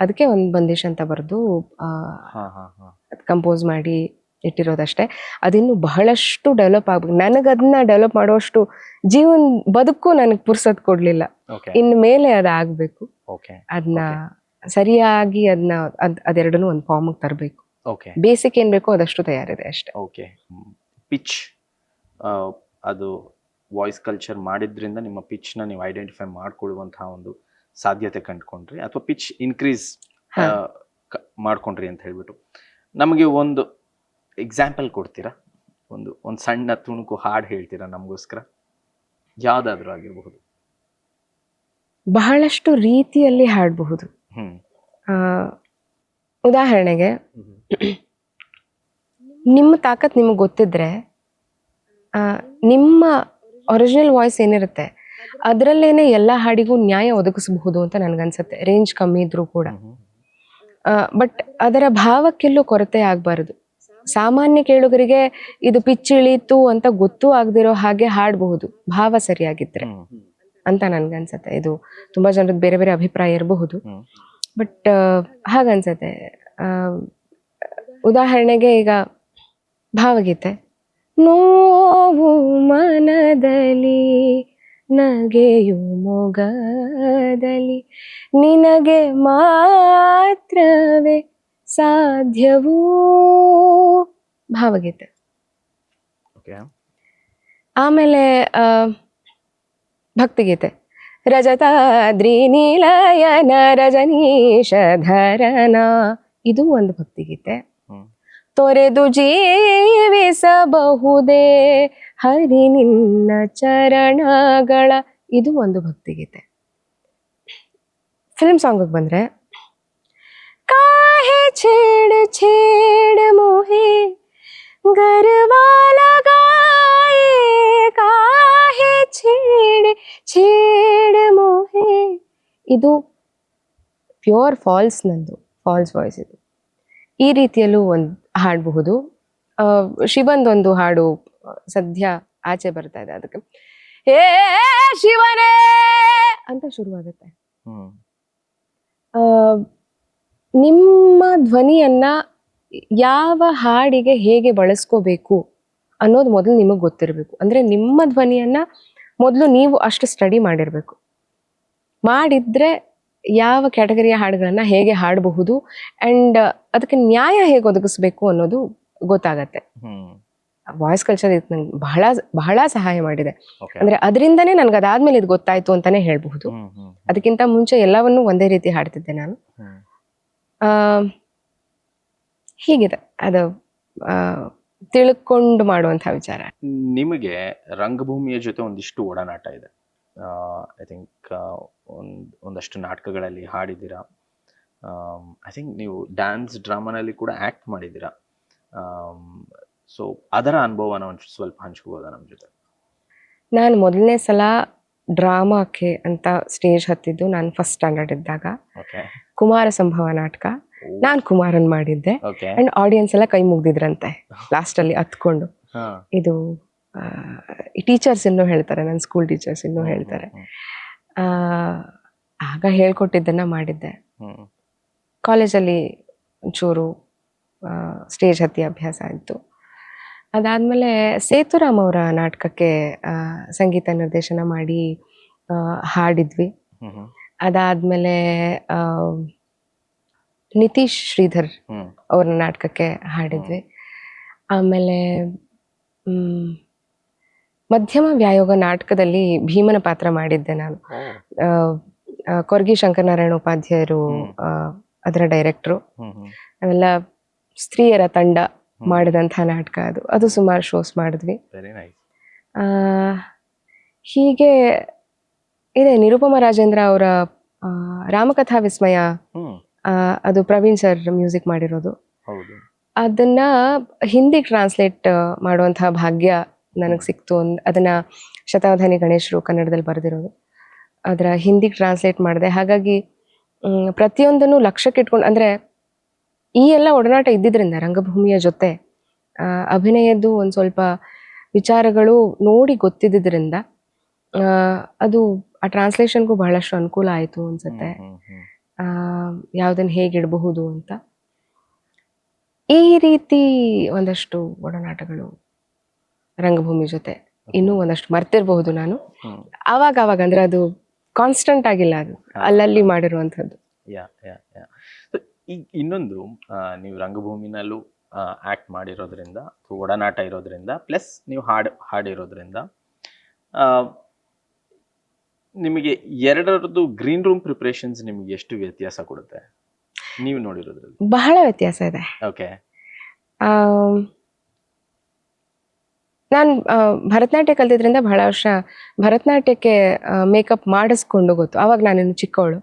ಅದಕ್ಕೆ ಒಂದು ಬಂದಿಶ್ ಅಂತ ಬರೆದು ಕಂಪೋಸ್ ಮಾಡಿ ಇಟ್ಟಿರೋದಷ್ಟೇ. ಅದಿನ್ನು ಬಹಳಷ್ಟು ಡೆವಲಪ್ ಆಗ್ಬೇಕು. ನನಗದನ್ನ ಡೆವಲಪ್ ಮಾಡುವಷ್ಟು ಜೀವನ ಬದುಕು ನನಗೆ ಪುರ್ಸತ್ ಕೊಡ್ಲಿಲ್ಲ. ಇನ್ ಮೇಲೆ ಅದಾಗಬೇಕು. ಅದನ್ನ ಸರಿಯಾಗಿ ಅದೆರಡನ್ನು ಒಂದು ಫಾರ್ಮ್ ತರಬೇಕು. ಬೇಸಿಕ್ ಏನ್ ಬೇಕೋ ಅದಷ್ಟು ತಯಾರಿದೆ ಅಷ್ಟೇ. ಓಕೆ, ಪಿಚ್ ಅದು ವಾಯ್ಸ್ ಕಲ್ಚರ್ ಮಾಡಿದ್ರಿಂದ ನಿಮ್ಮ ಪಿಚ್ ನ ನೀವು ಐಡೆಂಟಿಫೈ ಮಾಡ್ಕೊಳ್ಳುವಂತಹ ಒಂದು ಸಾಧ್ಯತೆ ಕಂಡುಕೊಂಡ್ರಿ, ಅಥವಾ ಪಿಚ್ ಇನ್ಕ್ರೀಸ್ ಮಾಡ್ಕೊಂಡ್ರಿ ಅಂತ ಹೇಳ್ಬಿಟ್ಟು ನಮಗೆ ಒಂದು ಎಕ್ಸಾಂಪಲ್ ಕೊಡ್ತೀರಾ? ಒಂದು ಸಣ್ಣ ತುಣುಕು ಹಾಡು ಹೇಳ್ತೀರಾ ನಮಗೋಸ್ಕರ? ಯಾವ್ದಾದ್ರು ಆಗಿರಬಹುದು. ಬಹಳಷ್ಟು ರೀತಿಯಲ್ಲಿ ಹಾಡಬಹುದು. ಉದಾಹರಣೆಗೆ, ನಿಮ್ಮ ತಾಕತ್ ನಿಮಗೆ ಗೊತ್ತಿದ್ರೆ ನಿಮ್ಮ ಒರಿಜಿನಲ್ ವಾಯ್ಸ್ ಏನಿರುತ್ತೆ ಅದರಲ್ಲೇನೆ ಎಲ್ಲ ಹಾಡಿಗೂ ನ್ಯಾಯ ಒದಗಿಸಬಹುದು ಅಂತ ನನ್ಗನ್ಸುತ್ತೆ, ರೇಂಜ್ ಕಮ್ಮಿ ಇದ್ರೂ ಕೂಡ. ಬಟ್ ಅದರ ಭಾವಕ್ಕೆಲ್ಲೂ ಕೊರತೆ ಆಗ್ಬಾರದು. ಸಾಮಾನ್ಯ ಕೇಳುಗರಿಗೆ ಇದು ಪಿಚ್ ಇಳೀತು ಅಂತ ಗೊತ್ತೂ ಆಗದಿರೋ ಹಾಗೆ ಹಾಡಬಹುದು, ಭಾವ ಸರಿಯಾಗಿದ್ರೆ ಅಂತ ನನ್ಗನ್ಸತ್ತೆ. ಇದು ತುಂಬಾ ಜನರದ್ದು ಬೇರೆ ಬೇರೆ ಅಭಿಪ್ರಾಯ ಇರಬಹುದು, ಬಟ್ ಹಾಗನ್ಸತ್ತೆ. ಉದಾಹರಣೆಗೆ ಈಗ ಭಾವಗೀತೆ, ನೋವು ಮನದಲ್ಲಿ ನಗೆಯು ಮೊಗದಲ್ಲಿ ನಿನಗೆ ಮಾತ್ರವೇ ಸಾಧ್ಯವೂ, ಭಾವಗೀತೆ. ಆಮೇಲೆ ಭಕ್ತಿಗೀತೆ, ರಜತಾದ್ರಿ ನಿಲಯನ ರಜನೀಶ ಧರನ, ಇದು ಒಂದು ಭಕ್ತಿಗೀತೆ. ತೊರೆದು ಜೀವಿಸಬಹುದೇ ಹರಿ ನಿನ್ನ ಚರಣಗಳ, ಇದು ಒಂದು ಭಕ್ತಿಗೀತೆ. ಫಿಲ್ಮ್ ಸಾಂಗ್ ಬಂದ್ರೆ, ಕಾಹೆ ಛೇಡ ಛೇಡ ಮೋಹೆ ಗರ್ವಾ ಲಗಾಯೆ, ಕಾಹೆ ಛೇಡ ಛೇಡ ಮೋಹೆ, ಇದು ಪ್ಯೂರ್ ಫಾಲ್ಸ್, ನಂದು ಫಾಲ್ಸ್ ವಾಯ್ಸ್ ಇದು. ಈ ರೀತಿಯಲ್ಲೂ ಒಂದು ಹಾಡಬಹುದು. ಶಿವಂದೊಂದು ಹಾಡು ಸದ್ಯ ಆಚೆ ಬರ್ತಾ ಇದೆ, ಅದಕ್ಕೆ ಹೇ ಶಿವನೇ ಅಂತ ಶುರುವಾಗುತ್ತೆ. ನಿಮ್ಮ ಧ್ವನಿಯನ್ನ ಯಾವ ಹಾಡಿಗೆ ಹೇಗೆ ಬಳಸ್ಕೋಬೇಕು ಅನ್ನೋದು ಮೊದಲು ನಿಮಗೆ ಗೊತ್ತಿರಬೇಕು. ಅಂದ್ರೆ ನಿಮ್ಮ ಧ್ವನಿಯನ್ನ ಮೊದಲು ನೀವು ಅಷ್ಟು ಸ್ಟಡಿ ಮಾಡಿರ್ಬೇಕು. ಮಾಡಿದ್ರೆ ಯಾವ ಕ್ಯಾಟಗರಿಯ ಹಾಡುಗಳನ್ನ ಹೇಗೆ ಹಾಡಬಹುದು ಅಂಡ್ ಅದಕ್ಕೆ ನ್ಯಾಯ ಹೇಗೆ ಒದಗಿಸ್ಬೇಕು ಅನ್ನೋದು ಗೊತ್ತಾಗತ್ತೆ. ವಾಯ್ಸ್ ಕಲ್ಚರ್ ನಂಗೆ ಬಹಳ ಬಹಳ ಸಹಾಯ ಮಾಡಿದೆ. ಅಂದ್ರೆ ಅದರಿಂದನೇ ನನ್ಗೆ ಅದಾದ್ಮೇಲೆ ಇದು ಗೊತ್ತಾಯ್ತು ಅಂತಾನೆ ಹೇಳ್ಬಹುದು. ಅದಕ್ಕಿಂತ ಮುಂಚೆ ಎಲ್ಲವನ್ನೂ ಒಂದೇ ರೀತಿ ಹಾಡ್ತಿದ್ದೆ ನಾನು. ಹೀಗಿದೆ ಅದು ತಿಳ್ಕೊಂಡು ಮಾಡುವಂತಹ ವಿಚಾರ. ನಿಮಗೆ ರಂಗಭೂಮಿಯ ಜೊತೆ ಒಂದಿಷ್ಟು ಒಡನಾಟ ಇದೆ. ಐ ಥಿಂಕ್ ಒಂದಷ್ಟು ನಾಟಕಗಳಲ್ಲಿ ಹಾಡಿದ್ದೀರಾ. ಐ ಥಿಂಕ್ ನೀವು ಡ್ಯಾನ್ಸ್ ಡ್ರಾಮಾನಲ್ಲಿ ಕೂಡ ಆ್ಯಕ್ಟ್ ಮಾಡಿದ್ದೀರಾ. ಸೊ ಅದರ ಅನುಭವನ ಒಂದು ಸ್ವಲ್ಪ ಹಂಚ್ಕೋಬೋದಾ ನಮ್ಮ ಜೊತೆ? ನಾನು ಮೊದಲನೇ ಸಲ ಡ್ರಾಮಾಕ್ಕೆ ಅಂತ ಸ್ಟೇಜ್ ಹತ್ತಿದ್ದು ನಾನು ಫಸ್ಟ್ ಸ್ಟ್ಯಾಂಡರ್ಡ್ ಇದ್ದಾಗ. ಓಕೆ ಕುಮಾರ ಸಂಭವ ನಾಟಕ, ನಾನು ಕುಮಾರನ್ ಮಾಡಿದ್ದೆ. ಓಕೆ ಅಂಡ್ ಆಡಿಯನ್ಸ್ ಎಲ್ಲ ಕೈ ಮುಗ್ದಿದ್ರಂತೆ ಲಾಸ್ಟಲ್ಲಿ ಹತ್ಕೊಂಡು. ಇದು ಈ ಟೀಚರ್ಸ್ ಇನ್ನೂ ಹೇಳ್ತಾರೆ, ನನ್ನ ಸ್ಕೂಲ್ ಟೀಚರ್ಸ್ ಇನ್ನೂ ಹೇಳ್ತಾರೆ. ಆಗ ಹೇಳ್ಕೊಟ್ಟಿದ್ದನ್ನ ಮಾಡಿದ್ದೆ. ಕಾಲೇಜಲ್ಲಿ ಒಂಚೂರು ಸ್ಟೇಜ್ ಹತ್ತಿ ಅಭ್ಯಾಸ ಆಯಿತು. ಅದಾದಮೇಲೆ ಸೇತುರಾಮ್ ಅವರ ನಾಟಕಕ್ಕೆ ಸಂಗೀತ ನಿರ್ದೇಶನ ಮಾಡಿ ಹಾಡಿದ್ವಿ. ಅದಾದಮೇಲೆ ನಿತೀಶ್ ಶ್ರೀಧರ್ ಅವ್ರ ನಾಟಕಕ್ಕೆ ಹಾಡಿದ್ವಿ. ಆಮೇಲೆ ಮಧ್ಯಮ ವ್ಯಾಯೋಗ ನಾಟಕದಲ್ಲಿ ಭೀಮನ ಪಾತ್ರ ಮಾಡಿದ್ದೆ ನಾನು. ಕೊರ್ಗಿ ಶಂಕರನಾರಾಯಣ ಉಪಾಧ್ಯಾಯರು ಅದರ ಡೈರೆಕ್ಟ್ರು. ಅವೆಲ್ಲ ಸ್ತ್ರೀಯರ ತಂಡ ಮಾಡಿದಂಥ ನಾಟಕ ಅದು ಸುಮಾರು ಶೋಸ್ ಮಾಡಿದ್ವಿ. ಹೀಗೆ ಇದೆ. ನಿರುಪಮ ರಾಜೇಂದ್ರ ಅವರ ರಾಮಕಥಾ ವಿಸ್ಮಯ, ಅದು ಪ್ರವೀಣ್ ಸರ್ ಮ್ಯೂಸಿಕ್ ಮಾಡಿರೋದು. ಅದನ್ನ ಹಿಂದಿ ಟ್ರಾನ್ಸ್ಲೇಟ್ ಮಾಡುವಂತಹ ಭಾಗ್ಯ ನನಗೆ ಸಿಕ್ತು. ಅದನ್ನ ಶತಾವಧಾನಿ ಗಣೇಶರು ಕನ್ನಡದಲ್ಲಿ ಬರೆದಿರೋದು, ಅದರ ಹಿಂದಿಗೆ ಟ್ರಾನ್ಸ್ಲೇಟ್ ಮಾಡಿದೆ. ಹಾಗಾಗಿ ಪ್ರತಿಯೊಂದನ್ನು ಲಕ್ಷ್ಯಕ್ಕೆ ಇಟ್ಕೊಂಡು, ಅಂದರೆ ಈ ಎಲ್ಲ ಒಡನಾಟ ಇದ್ದಿದ್ರಿಂದ ರಂಗಭೂಮಿಯ ಜೊತೆ ಅಭಿನಯದ್ದು ಒಂದು ಸ್ವಲ್ಪ ವಿಚಾರಗಳು ನೋಡಿ ಗೊತ್ತಿದ್ದರಿಂದ ಅದು ಆ ಟ್ರಾನ್ಸ್ಲೇಷನ್ಗೂ ಬಹಳಷ್ಟು ಅನುಕೂಲ ಆಯಿತು ಅನ್ಸುತ್ತೆ. ಯಾವುದನ್ನು ಹೇಗಿಡಬಹುದು ಅಂತ ಈ ರೀತಿ ಒಂದಷ್ಟು ಒಡನಾಟಗಳು ರಂಗಭೂಮಿ ಜೊತೆ. ಇನ್ನೂ ಒಂದಷ್ಟು ಮರ್ತಿರಬಹುದು ನಾನು. ಆವಾಗ ಅಂದ್ರೆ ಅದು ಕಾನ್ಸ್ಟೆಂಟ್ ಆಗಿಲ್ಲ, ಅದು ಅಲ್ಲಲ್ಲಿ ಮಾಡಿರುವಂಥದ್ದು. ಈಗ ಇನ್ನೊಂದು, ನೀವು ರಂಗಭೂಮಿನಲ್ಲೂ ಆಕ್ಟ್ ಮಾಡಿರೋದ್ರಿಂದ, ಒಡನಾಟ ಇರೋದ್ರಿಂದ, ಪ್ಲಸ್ ನೀವು ಹಾಡಿರೋದ್ರಿಂದ ನಿಮಗೆ ಎರಡರದ್ದು ಗ್ರೀನ್ ರೂಮ್ ಪ್ರಿಪರೇಷನ್ಸ್ ನಿಮಗೆ ಎಷ್ಟು ವ್ಯತ್ಯಾಸ ಕೊಡುತ್ತೆ ನೀವು ನೋಡಿರೋದ್ರಲ್ಲಿ? ಬಹಳ ವ್ಯತ್ಯಾಸ ಇದೆ. ಓಕೆ. ನಾನು ಭರತನಾಟ್ಯ ಕಲ್ತಿದ್ರಿಂದ ಬಹಳ ವರ್ಷ ಭರತನಾಟ್ಯಕ್ಕೆ ಮೇಕಪ್ ಮಾಡಿಸ್ಕೊಂಡು ಗೊತ್ತು. ಆವಾಗ ನಾನಿನ್ನು ಚಿಕ್ಕವಳು,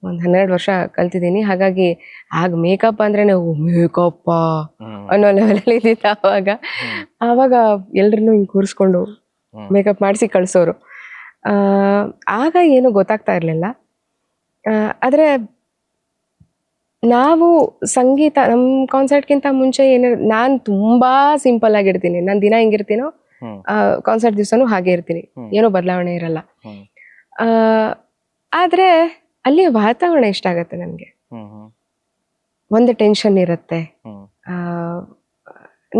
ಒಂದು 12 ವರ್ಷ ಕಲ್ತಿದ್ದೀನಿ. ಹಾಗಾಗಿ ಆಗ ಮೇಕಪ್ ಅಂದ್ರೆ ಮೇಕಪ್ಪ ಅನ್ನೋ ಲೆವೆಲಲ್ಲಿ ಇದ್ದಿತ್ತು ಆವಾಗ ಎಲ್ರನ್ನೂ ಹಿಂಗೆ ಕೂರಿಸ್ಕೊಂಡು ಮೇಕಪ್ ಮಾಡಿಸಿ ಕಳಿಸೋರು. ಆಗ ಏನು ಗೊತ್ತಾಗ್ತಾ ಇರಲಿಲ್ಲ. ಆದರೆ ನಾವು ಸಂಗೀತ, ನಮ್ಮ ಕಾನ್ಸರ್ಟ್ಗಿಂತ ಮುಂಚೆ ನಾನು ತುಂಬಾ ಸಿಂಪಲ್ ಆಗಿರ್ತೀನಿ. ನಾನು ದಿನ ಹೆಂಗಿರ್ತೀನೋ ಕಾನ್ಸರ್ಟ್ ದಿವಸನೂ ಹಾಗೆ ಇರ್ತೀನಿ, ಏನೋ ಬದಲಾವಣೆ ಇರಲ್ಲ. ಆದ್ರೆ ಅಲ್ಲಿ ವಾತಾವರಣ ಇಷ್ಟ ಆಗತ್ತೆ ನನಗೆ. ಒಂದು ಟೆನ್ಷನ್ ಇರುತ್ತೆ.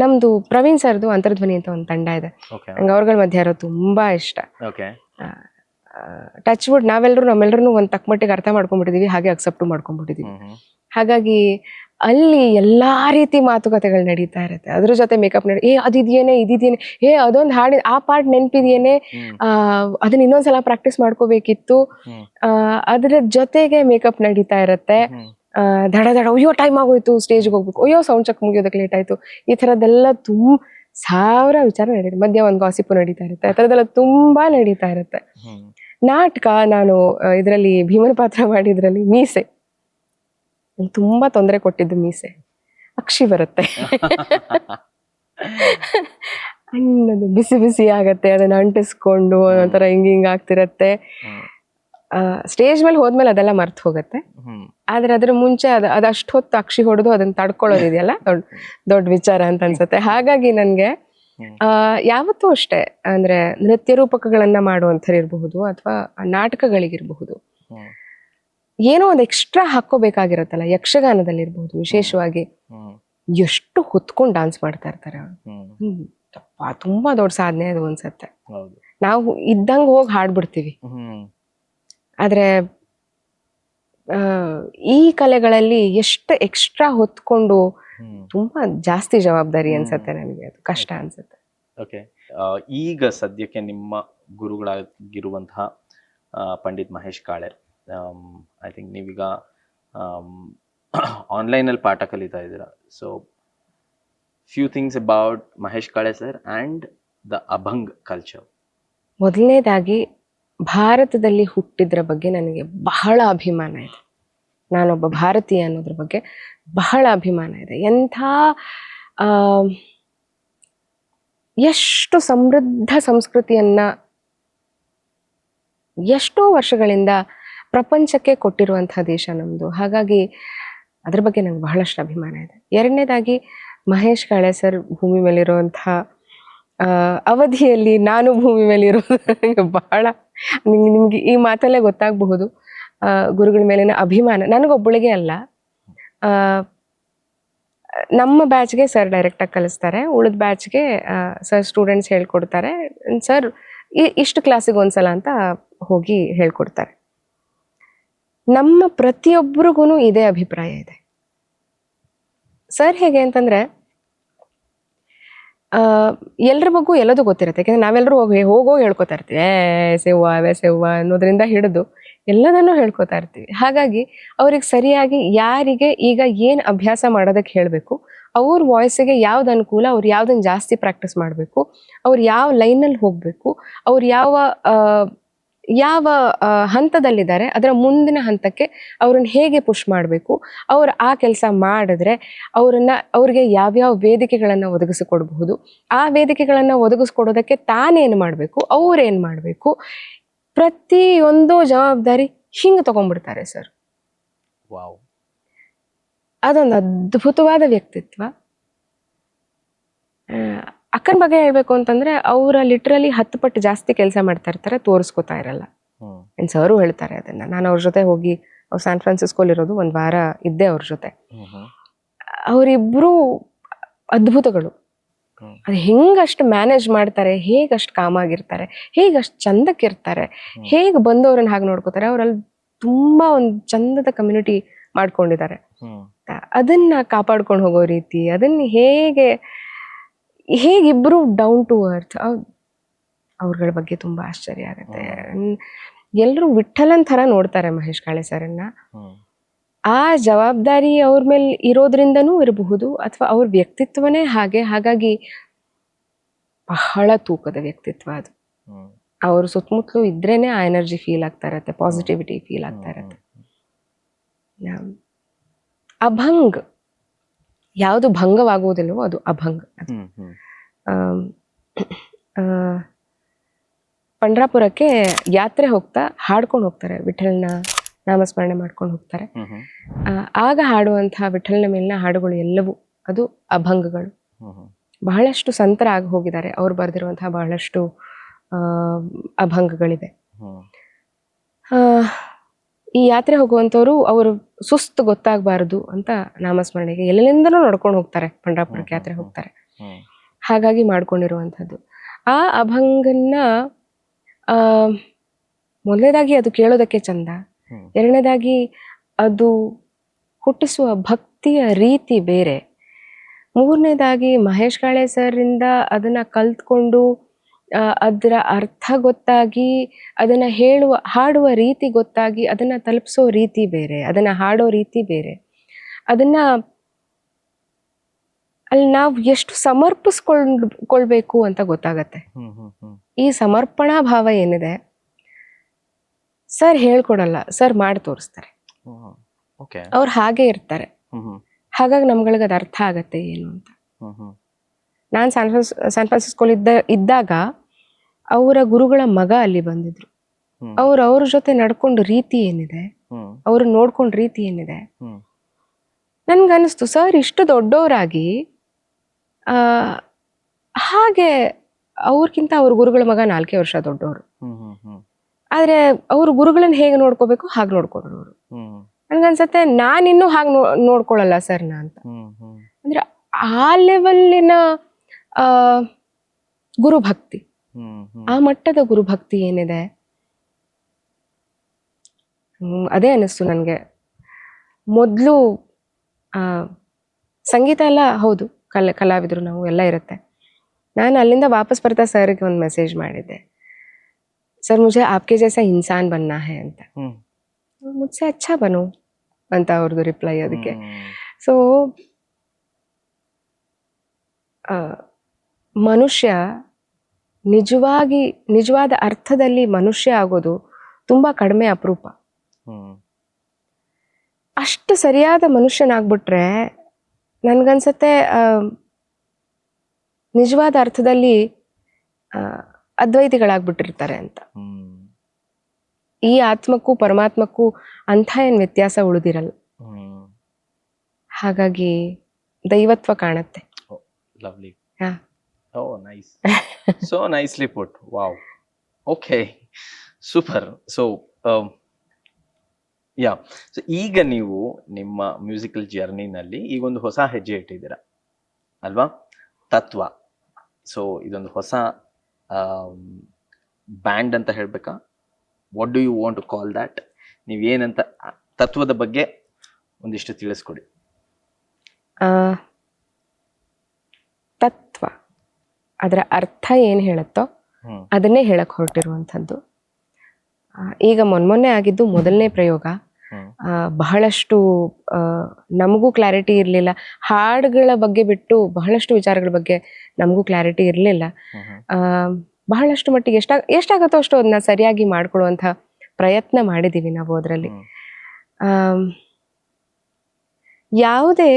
ನಮ್ದು ಪ್ರವೀಣ್ ಸರ್ದು ಅಂತರ್ಧ್ವನಿ ಅಂತ ಒಂದು ತಂಡ ಇದೆ, ನಂಗೆ ಅವ್ರಗಳ ಮಧ್ಯೆ ಇರೋ ತುಂಬಾ ಇಷ್ಟ. ಟಚ್ ವುಡ್ ನಮ್ಮೆಲ್ಲರೂ ಒಂದು ತಕ್ಕಮಟ್ಟಿಗೆ ಅರ್ಥ ಮಾಡ್ಕೊಂಡ್ಬಿಟ್ಟಿದೀವಿ, ಹಾಗೆ ಅಕ್ಸೆಪ್ಟ್ ಮಾಡ್ಕೊಂಡ್ಬಿಟ್ಟಿದೀವಿ. ಹಾಗಾಗಿ ಅಲ್ಲಿ ಎಲ್ಲಾ ರೀತಿ ಮಾತುಕತೆಗಳು ನಡೀತಾ ಇರುತ್ತೆ. ಅದ್ರ ಜೊತೆ ಮೇಕಪ್ ಅದಿದ್ಯೇನೆ, ಇದಿದ್ಯೇನೆ, ಅದೊಂದು ಹಾಡಿ ಆ ಪಾರ್ಟ್ ನೆನ್ಪಿದ್ಯೇನೆ, ಅದನ್ನ ಇನ್ನೊಂದ್ಸಲ ಪ್ರಾಕ್ಟೀಸ್ ಮಾಡ್ಕೋಬೇಕಿತ್ತು. ಅದ್ರ ಜೊತೆಗೆ ಮೇಕಪ್ ನಡೀತಾ ಇರತ್ತೆ. ದಡ ಅಯ್ಯೋ ಟೈಮ್ ಆಗೋಯ್ತು, ಸ್ಟೇಜ್ಗೆ ಹೋಗ್ಬೇಕು, ಅಯ್ಯೋ ಸೌಂಡ್ ಚೆಕ್ ಮುಗಿಯೋದಕ್ಕೆ ಲೇಟ್ ಆಯ್ತು. ಈ ಥರದ್ದೆಲ್ಲ ಸಾವಿರ ವಿಚಾರ ನಡೀತೆ. ಮಧ್ಯ ಒಂದು ಗಾಸಿಪ್ಪು ನಡೀತಾ ಇರುತ್ತೆ. ಆ ಥರದ್ದೆಲ್ಲ ತುಂಬಾ ನಡೀತಾ ಇರುತ್ತೆ. ನಾಟಕ, ನಾನು ಇದರಲ್ಲಿ ಭೀಮನ ಪಾತ್ರ ಮಾಡಿದ್ರಲ್ಲಿ ಮೀಸೆ ತುಂಬಾ ತೊಂದರೆ ಕೊಟ್ಟಿದ್ದು. ಮೀಸೆ ಅಕ್ಷಿ ಬರುತ್ತೆ, ಅನ್ನೋದು ಬಿಸಿ ಬಿಸಿ ಆಗತ್ತೆ, ಅದನ್ನ ಅಂಟಿಸ್ಕೊಂಡು ಒಂಥರ ಹಿಂಗ್ ಆಗ್ತಿರತ್ತೆ. ಸ್ಟೇಜ್ ಮೇಲೆ ಹೋದ್ಮೇಲೆ ಅದೆಲ್ಲ ಮರ್ತು ಹೋಗತ್ತೆ. ಆದ್ರೆ ಅದ್ರ ಮುಂಚೆ ಅದಷ್ಟು ಹೊತ್ತು ಅಕ್ಷಿ ಹೊಡೆದು ಅದನ್ನ ತಡ್ಕೊಳ್ಳೋದಿದೆಯಲ್ಲ, ದೊಡ್ಡ ವಿಚಾರ ಅಂತ ಅನ್ಸುತ್ತೆ. ಹಾಗಾಗಿ ನನ್ಗೆ ಯಾವತ್ತೂ ಅಷ್ಟೇ, ಅಂದ್ರೆ ನೃತ್ಯ ರೂಪಕಗಳನ್ನ ಮಾಡುವಂಥರಿರ್ಬಹುದು ಅಥವಾ ನಾಟಕಗಳಿಗಿರ್ಬಹುದು, ಏನೋ ಒಂದು ಎಕ್ಸ್ಟ್ರಾ ಹಾಕೋಬೇಕಾಗಿರತ್ತಲ್ಲ. ಯಕ್ಷಗಾನದಲ್ಲಿರ್ಬಹುದು ವಿಶೇಷವಾಗಿ ಎಷ್ಟು ಹೊತ್ಕೊಂಡು ಡಾನ್ಸ್ ಮಾಡ್ತಾ ಇರ್ತಾರೆ ಅವ್ರು. ತುಂಬಾ ದೊಡ್ಡ ಸಾಧನೆ ಅದು ಅನ್ಸತ್ತೆ. ನಾವು ಇದ್ದಂಗ ಹೋಗಿ ಹಾಡ್ಬಿಡ್ತೀವಿ. ಆದ್ರೆ ಈ ಕಲೆಗಳಲ್ಲಿ ಎಷ್ಟು ಎಕ್ಸ್ಟ್ರಾ ಹೊತ್ಕೊಂಡು ತುಂಬಾ ಜಾಸ್ತಿ ಜವಾಬ್ದಾರಿ ಅನ್ಸತ್ತೆ ನನಗೆ. ಅದು ಕಷ್ಟ ಅನ್ಸತ್ತೆ. ಓಕೆ. ಈಗ ಸದ್ಯಕ್ಕೆ ನಿಮ್ಮ ಗುರುಗಳಾಗಿರುವಂತಹ ಪಂಡಿತ್ ಮಹೇಶ್ ಕಾಳೆ, ಐ ಥಿಂಕ್ ನೀವೀಗ ಆನ್ಲೈನಲ್ಲಿ ಪಾಠ ಕಲಿತಾ ಇದ್ದೀರಾ. So few things about Mahesh Kale sir and the abhang culture. ಮೊದಲನೇದಾಗಿ ಭಾರತದಲ್ಲಿ ಹುಟ್ಟಿದ್ರ ಬಗ್ಗೆ ನನಗೆ ಬಹಳ ಅಭಿಮಾನ ಇದೆ. ನಾನೊಬ್ಬ ಭಾರತೀಯ ಅನ್ನೋದ್ರ ಬಗ್ಗೆ ಬಹಳ ಅಭಿಮಾನ ಇದೆ. ಎಂಥ ಆ, ಎಷ್ಟು ಸಮೃದ್ಧ ಸಂಸ್ಕೃತಿಯನ್ನ ಎಷ್ಟೋ ವರ್ಷಗಳಿಂದ ಪ್ರಪಂಚಕ್ಕೆ ಕೊಟ್ಟಿರುವಂತಹ ದೇಶ ನಮ್ದು. ಹಾಗಾಗಿ ಅದ್ರ ಬಗ್ಗೆ ನಂಗೆ ಬಹಳಷ್ಟು ಅಭಿಮಾನ ಇದೆ. ಎರಡನೇದಾಗಿ ಮಹೇಶ್ ಕಾಳೆ ಸರ್ ಭೂಮಿ ಮೇಲಿರುವಂತಹ ಅವಧಿಯಲ್ಲಿ ನಾನು ಭೂಮಿ ಮೇಲೆ ಇರೋದು ನನಗೆ ಬಹಳ, ನಿಮ್ಗೆ ಈ ಮಾತಲ್ಲೇ ಗೊತ್ತಾಗಬಹುದು ಗುರುಗಳ ಮೇಲಿನ ಅಭಿಮಾನ. ನನಗೊಬ್ಬಳಿಗೆ ಅಲ್ಲ, ನಮ್ಮ ಬ್ಯಾಚ್ಗೆ ಸರ್ ಡೈರೆಕ್ಟಾಗಿ ಕಲಿಸ್ತಾರೆ, ಉಳಿದ ಬ್ಯಾಚ್ಗೆ ಸರ್ ಸ್ಟೂಡೆಂಟ್ಸ್ ಹೇಳ್ಕೊಡ್ತಾರೆ, ಸರ್ ಇಷ್ಟು ಕ್ಲಾಸಿಗೆ ಒಂದ್ಸಲ ಅಂತ ಹೋಗಿ ಹೇಳ್ಕೊಡ್ತಾರೆ. ನಮ್ಮ ಪ್ರತಿಯೊಬ್ಬರಿಗೂ ಇದೇ ಅಭಿಪ್ರಾಯ ಇದೆ. ಸರ್ ಹೇಗೆ ಅಂತಂದ್ರೆ ಎಲ್ರ ಬಗ್ಗೂ ಎಲ್ಲದೂ ಗೊತ್ತಿರುತ್ತೆ. ಯಾಕಂದ್ರೆ ನಾವೆಲ್ಲರೂ ಹೋಗೋ ಹೇಳ್ಕೊತಾ ಇರ್ತೀವಿ, ಸೆವ್ವ ಅನ್ನೋದ್ರಿಂದ ಹಿಡಿದು ಎಲ್ಲದನ್ನೂ ಹೇಳ್ಕೊತಾ ಇರ್ತೀವಿ. ಹಾಗಾಗಿ ಅವ್ರಿಗೆ ಸರಿಯಾಗಿ ಯಾರಿಗೆ ಈಗ ಏನು ಅಭ್ಯಾಸ ಮಾಡೋದಕ್ಕೆ ಹೇಳಬೇಕು, ಅವ್ರ ವಾಯ್ಸಿಗೆ ಯಾವ್ದು ಅನುಕೂಲ, ಅವ್ರು ಯಾವ್ದನ್ನ ಜಾಸ್ತಿ ಪ್ರಾಕ್ಟೀಸ್ ಮಾಡಬೇಕು, ಅವ್ರು ಯಾವ ಲೈನಲ್ಲಿ ಹೋಗಬೇಕು, ಅವ್ರು ಯಾವ ಹಂತದಲ್ಲಿದ್ದಾರೆ ಅದರ ಮುಂದಿನ ಹಂತಕ್ಕೆ ಅವ್ರನ್ನ ಹೇಗೆ ಪುಷ್ ಮಾಡಬೇಕು, ಅವ್ರು ಆ ಕೆಲಸ ಮಾಡಿದ್ರೆ ಅವ್ರಿಗೆ ಯಾವ್ಯಾವ ವೇದಿಕೆಗಳನ್ನು ಒದಗಿಸಿಕೊಡ್ಬಹುದು, ಆ ವೇದಿಕೆಗಳನ್ನು ಒದಗಿಸ್ಕೊಡೋದಕ್ಕೆ ತಾನೇನು ಮಾಡಬೇಕು, ಅವ್ರೇನು ಮಾಡಬೇಕು, ಪ್ರತಿಯೊಂದು ಜವಾಬ್ದಾರಿ ಹಿಂಗೆ ತಗೊಂಡ್ಬಿಡ್ತಾರೆ ಸರ್. ವಾವ್, ಅದೊಂದು ಅದ್ಭುತವಾದ ವ್ಯಕ್ತಿತ್ವ. ಅಕ್ಕನ ಬಗ್ಗೆ ಹೇಳ್ಬೇಕು ಅಂತಂದ್ರೆ ಅವರ ಲಿಟ್ರಲಿ 10 ಪಟ್ಟು ಜಾಸ್ತಿ ಕೆಲಸ ಮಾಡ್ತಾ ಇರ್ತಾರೆ, ತೋರಿಸ್ಕೊತಾ ಇರಲ್ಲ. ಸರು ಹೇಳ್ತಾರೆ ಅದನ್ನ. ನಾನು ಅವ್ರ ಜೊತೆ ಹೋಗಿ, ಅವ್ರು ಸ್ಯಾನ್ ಫ್ರಾನ್ಸಿಸ್ಕೋಲ್ ಇರೋದು, 1 ವಾರ ಇದ್ದೆ ಅವ್ರ ಜೊತೆ. ಅವರಿಬ್ರು ಅದ್ಭುತಗಳು. ಅದು ಹೆಂಗಷ್ಟು ಮ್ಯಾನೇಜ್ ಮಾಡ್ತಾರೆ, ಹೇಗಷ್ಟು ಕಾಮಾಗಿರ್ತಾರೆ, ಹೇಗಷ್ಟು ಚಂದಕ್ಕಿರ್ತಾರೆ, ಹೇಗೆ ಬಂದವ್ರನ್ನ ಹಾಗೆ ನೋಡ್ಕೋತಾರೆ. ಅವರಲ್ಲಿ ತುಂಬಾ ಒಂದು ಚಂದದ ಕಮ್ಯುನಿಟಿ ಮಾಡ್ಕೊಂಡಿದ್ದಾರೆ. ಅದನ್ನ ಕಾಪಾಡ್ಕೊಂಡು ಹೋಗೋ ರೀತಿ, ಅದನ್ನ ಹೇಗಿಬ್ರು ಡೌನ್ ಟು ಅರ್ತ್, ಅವ್ರಗಳ ಬಗ್ಗೆ ತುಂಬಾ ಆಶ್ಚರ್ಯ ಆಗುತ್ತೆ. ಎಲ್ಲರೂ ವಿಠಲನ್ ಥರ ನೋಡ್ತಾರೆ ಮಹೇಶ್ ಕಾಳೆ ಸರ್ನ್ನ. ಆ ಜವಾಬ್ದಾರಿ ಅವ್ರ ಮೇಲೆ ಇರೋದ್ರಿಂದನೂ ಇರಬಹುದು, ಅಥವಾ ಅವ್ರ ವ್ಯಕ್ತಿತ್ವನೇ ಹಾಗೆ. ಹಾಗಾಗಿ ಬಹಳ ತೂಕದ ವ್ಯಕ್ತಿತ್ವ ಅದು. ಅವ್ರ ಸುತ್ತಮುತ್ತಲು ಇದ್ರೇನೆ ಆ ಎನರ್ಜಿ ಫೀಲ್ ಆಗ್ತಾ ಇರತ್ತೆ, ಪಾಸಿಟಿವಿಟಿ ಫೀಲ್ ಆಗ್ತಾ ಇರತ್ತೆ. ಅಭಂಗ್, ಯಾವುದು ಭಂಗವಾಗುವುದಿಲ್ಲವೋ ಅದು ಅಭಂಗ್. ಪಂಡ್ರಾಪುರಕ್ಕೆ ಯಾತ್ರೆ ಹೋಗ್ತಾ ಹಾಡ್ಕೊಂಡು ಹೋಗ್ತಾರೆ, ವಿಠಲನ ನಾಮಸ್ಮರಣೆ ಮಾಡ್ಕೊಂಡು ಹೋಗ್ತಾರೆ. ಆಗ ಹಾಡುವಂತಹ ವಿಠಲನ ಮೇಲಿನ ಹಾಡುಗಳು ಎಲ್ಲವೂ ಅದು ಅಭಂಗಗಳು. ಬಹಳಷ್ಟು ಸಂತರಾಗಿ ಹೋಗಿದ್ದಾರೆ, ಅವ್ರು ಬರೆದಿರುವಂತಹ ಬಹಳಷ್ಟು ಅಭಂಗಗಳಿವೆ. ಈ ಯಾತ್ರೆ ಹೋಗುವಂಥವ್ರು ಅವರು ಸುಸ್ತು ಗೊತ್ತಾಗಬಾರದು ಅಂತ ನಾಮಸ್ಮರಣೆಗೆ ಎಲ್ಲೆಲ್ಲಿಂದನೂ ನಡ್ಕೊಂಡು ಹೋಗ್ತಾರೆ, ಪಂಡ್ರಾಪುರಕ್ಕೆ ಯಾತ್ರೆ ಹೋಗ್ತಾರೆ. ಹಾಗಾಗಿ ಮಾಡ್ಕೊಂಡಿರುವಂಥದ್ದು ಆ ಅಭಂಗನ್ನ. ಮೊದಲನೇದಾಗಿ ಅದು ಕೇಳೋದಕ್ಕೆ ಚಂದ, ಎರಡನೇದಾಗಿ ಅದು ಹುಟ್ಟಿಸುವ ಭಕ್ತಿಯ ರೀತಿ ಬೇರೆ, ಮೂರನೇದಾಗಿ ಮಹೇಶ್ ಕಾಳೆ ಸರಿಂದ ಅದನ್ನ ಕಲ್ತ್ಕೊಂಡು ಅದರ ಅರ್ಥ ಗೊತ್ತಾಗಿ, ಅದನ್ನ ಹಾಡುವ ರೀತಿ ಗೊತ್ತಾಗಿ, ಅದನ್ನ ತಲುಪಿಸೋ ರೀತಿ ಬೇರೆ, ಅದನ್ನ ಹಾಡೋ ರೀತಿ ಬೇರೆ. ಅದನ್ನ ಅಲ್ಲಿ ನಾವು ಎಷ್ಟು ಸಮರ್ಪಿಸ್ಕೊಳ್ಬೇಕು ಅಂತ ಗೊತ್ತಾಗತ್ತೆ. ಈ ಸಮರ್ಪಣಾ ಭಾವ ಏನಿದೆ ಸರ್ ಹೇಳ್ಕೊಡಲ್ಲ, ಸರ್ ಮಾಡಿ ತೋರಿಸ್ತಾರೆ. ಅವ್ರು ಹಾಗೆ ಇರ್ತಾರೆ. ಹಾಗಾಗಿ ನಮ್ಗಳಿಗೆ ಅದು ಅರ್ಥ ಆಗತ್ತೆ ಏನು ಅಂತ. ನಾನು ಸ್ಯಾನ್ ಫ್ರಾನ್ಸಿಸ್ಕೋಲ್ ಇದ್ದಾಗ ಅವರ ಗುರುಗಳ ಮಗ ಅಲ್ಲಿ ಬಂದಿದ್ರು. ಅವ್ರ ಜೊತೆ ನಡ್ಕೊಂಡ ರೀತಿ ಏನಿದೆ, ಅವ್ರು ನೋಡ್ಕೊಂಡ ರೀತಿ ಏನಿದೆ, ನನ್ಗನ್ನಿಸ್ತು ಸರ್ ಇಷ್ಟು ದೊಡ್ಡವರಾಗಿ ಹಾಗೆ ಅವ್ರಕ್ಕಿಂತ ಅವ್ರ ಗುರುಗಳ ಮಗ 4 ವರ್ಷ ದೊಡ್ಡವರು. ಆದ್ರೆ ಅವ್ರ ಗುರುಗಳನ್ನ ಹೇಗೆ ನೋಡ್ಕೋಬೇಕು ಹಾಗೆ ನೋಡ್ಕೊಂಡ್ರು ಅವರು. ನನ್ಗನ್ಸತ್ತೆ ನಾನಿನ್ನೂ ಹಾಗೆ ನೋಡ್ಕೊಳಲ್ಲ ಸರ್ನ ಅಂತ. ಅಂದ್ರೆ ಆ ಲೆವೆಲ್ಲಿನ ಗುರುಭಕ್ತಿ, ಆ ಮಟ್ಟದ ಗುರುಭಕ್ತಿ ಏನಿದೆ, ಅದೇ ಅನ್ನಿಸ್ತು ನನಗೆ. ಮೊದಲು ಸಂಗೀತ ಎಲ್ಲ ಹೌದು, ಕಲಾವಿದರು ನಾವು ಎಲ್ಲ ಇರುತ್ತೆ. ನಾನು ಅಲ್ಲಿಂದ ವಾಪಸ್ ಬರ್ತಾ ಸರ್ಗೆ ಒಂದು ಮೆಸೇಜ್ ಮಾಡಿದ್ದೆ, ಸರ್ ಮುझे आपके जैसा इंसान बनना है ಅಂತ. ಮುझसे अच्छा बनो ಅಂತ ಅವ್ರದ್ದು ರಿಪ್ಲೈ ಅದಕ್ಕೆ. ಸೊ ಮನುಷ್ಯ ನಿಜವಾದ ಅರ್ಥದಲ್ಲಿ ಮನುಷ್ಯ ಆಗೋದು ತುಂಬಾ ಕಡಿಮೆ, ಅಪರೂಪ. ಅಷ್ಟು ಸರಿಯಾದ ಮನುಷ್ಯನಾಗ್ಬಿಟ್ರೆ ನನ್ಗನ್ಸತ್ತೆ ನಿಜವಾದ ಅರ್ಥದಲ್ಲಿ ಅದ್ವೈತಿಗಳಾಗ್ಬಿಟ್ಟಿರ್ತಾರೆ ಅಂತ. ಈ ಆತ್ಮಕ್ಕೂ ಪರಮಾತ್ಮಕ್ಕೂ ಅಂಥ ಏನು ವ್ಯತ್ಯಾಸ ಉಳಿದಿರಲ್ಲ. ಹಾಗಾಗಿ ದೈವತ್ವ ಕಾಣತ್ತೆ. ಲವ್ಲಿ. ಹಾ. Oh nice. So nicely put. Wow. Okay, super. So yeah, so ಈಗ ನೀವು ನಿಮ್ಮ ಮ್ಯೂಸಿಕಲ್ ಜರ್ನಿನಲ್ಲಿ ಈಗ ಒಂದು ಹೊಸ ಹೆಜ್ಜೆ ಇಟ್ಟಿದ್ದೀರಾ ಅಲ್ವಾ, ತತ್ವ. ಸೊ ಇದೊಂದು ಹೊಸ ಬ್ಯಾಂಡ್ ಅಂತ ಹೇಳ್ಬೇಕಾ, what do you want to call that? ನೀವೇನಂತ ತತ್ವದ ಬಗ್ಗೆ ಒಂದಿಷ್ಟು ತಿಳಿಸ್ಕೊಡಿ. ತತ್ವ ಅದರ ಅರ್ಥ ಏನು ಹೇಳುತ್ತೋ ಅದನ್ನೇ ಹೇಳಕ್ ಹೊರಟಿರುವಂಥದ್ದು. ಈಗ ಮೊನ್ನೆ ಆಗಿದ್ದು ಮೊದಲನೇ ಪ್ರಯೋಗ. ಬಹಳಷ್ಟು ನಮಗೂ ಕ್ಲಾರಿಟಿ ಇರಲಿಲ್ಲ. ಹಾಡುಗಳ ಬಗ್ಗೆ ಬಿಟ್ಟು ಬಹಳಷ್ಟು ವಿಚಾರಗಳ ಬಗ್ಗೆ ನಮಗೂ ಕ್ಲಾರಿಟಿ ಇರಲಿಲ್ಲ. ಬಹಳಷ್ಟು ಮಟ್ಟಿಗೆ ಎಷ್ಟಾಗತ್ತೋ ಅಷ್ಟು ಅದನ್ನ ಸರಿಯಾಗಿ ಮಾಡ್ಕೊಳ್ಳುವಂಥ ಪ್ರಯತ್ನ ಮಾಡಿದ್ದೀವಿ ನಾವು. ಅದರಲ್ಲಿ ಯಾವುದೇ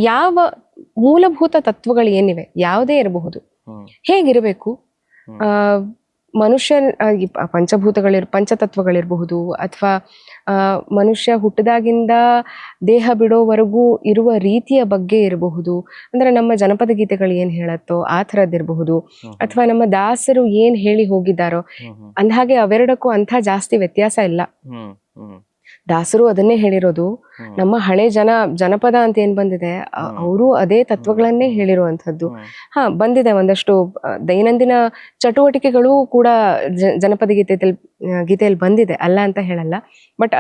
ಯಾವ ಮೂಲಭೂತ ತತ್ವಗಳು ಏನಿವೆ, ಯಾವುದೇ ಇರಬಹುದು, ಹೇಗಿರಬೇಕು, ಮನುಷ್ಯ ಪಂಚತತ್ವಗಳಿರಬಹುದು, ಅಥವಾ ಮನುಷ್ಯ ಹುಟ್ಟಿದಾಗಿಂದ ದೇಹ ಬಿಡೋವರೆಗೂ ಇರುವ ರೀತಿಯ ಬಗ್ಗೆ ಇರಬಹುದು. ಅಂದ್ರೆ ನಮ್ಮ ಜನಪದ ಗೀತೆಗಳು ಏನ್ ಹೇಳತ್ತೋ ಆ ಥರದ್ದಿರಬಹುದು, ಅಥವಾ ನಮ್ಮ ದಾಸರು ಏನ್ ಹೇಳಿ ಹೋಗಿದ್ದಾರೋ ಅಂದ್ಹಾಗೆ ಅವೆರಡಕ್ಕೂ ಅಂಥ ಜಾಸ್ತಿ ವ್ಯತ್ಯಾಸ ಇಲ್ಲ. ದಾಸರು ಅದನ್ನೇ ಹೇಳಿರೋದು. ನಮ್ಮ ಹಳೆ ಜನಪದ ಅಂತ ಏನ್ ಬಂದಿದೆ, ಅವರು ಅದೇ ತತ್ವಗಳನ್ನೇ ಹೇಳಿರುವಂಥದ್ದು. ಬಂದಿದೆ ಒಂದಷ್ಟು ದೈನಂದಿನ ಚಟುವಟಿಕೆಗಳು ಕೂಡ ಜನಪದ ಗೀತೆಯಲ್ಲಿ ಬಂದಿದೆ, ಅಲ್ಲ ಅಂತ ಹೇಳಲ್ಲ. ಬಟ್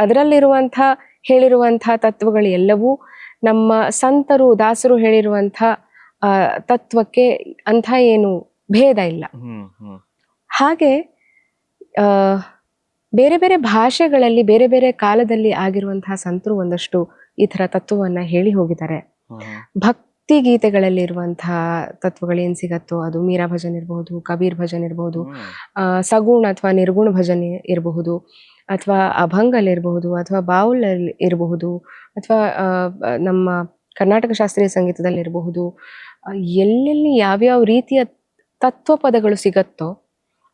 ಹೇಳಿರುವಂಥ ತತ್ವಗಳು ಎಲ್ಲವೂ ನಮ್ಮ ಸಂತರು ದಾಸರು ಹೇಳಿರುವಂಥ ತತ್ವಕ್ಕೆ ಅಂಥ ಏನು ಭೇದ ಇಲ್ಲ. ಹಾಗೆ ಬೇರೆ ಬೇರೆ ಭಾಷೆಗಳಲ್ಲಿ ಬೇರೆ ಬೇರೆ ಕಾಲದಲ್ಲಿ ಆಗಿರುವಂತಹ ಸಂತರು ಒಂದಷ್ಟು ಈ ತರ ತತ್ವವನ್ನ ಹೇಳಿ ಹೋಗಿದ್ದಾರೆ. ಭಕ್ತಿ ಗೀತೆಗಳಲ್ಲಿ ಇರುವಂತಹ ತತ್ವಗಳು ಏನ್ ಸಿಗತ್ತೋ ಅದು ಮೀರಾ ಭಜನ್ ಇರಬಹುದು, ಕಬೀರ್ ಭಜನ್ ಇರಬಹುದು, ಸಗುಣ ಅಥವಾ ನಿರ್ಗುಣ ಭಜನೆ ಇರಬಹುದು, ಅಥವಾ ಅಭಂಗಲ್ ಇರಬಹುದು, ಅಥವಾ ಬಾವುಲ್ ಇರಬಹುದು, ಅಥವಾ ನಮ್ಮ ಕರ್ನಾಟಕ ಶಾಸ್ತ್ರೀಯ ಸಂಗೀತದಲ್ಲಿ ಇರಬಹುದು. ಎಲ್ಲೆಲ್ಲಿ ಯಾವ್ಯಾವ ರೀತಿಯ ತತ್ವ ಪದಗಳು ಸಿಗತ್ತೋ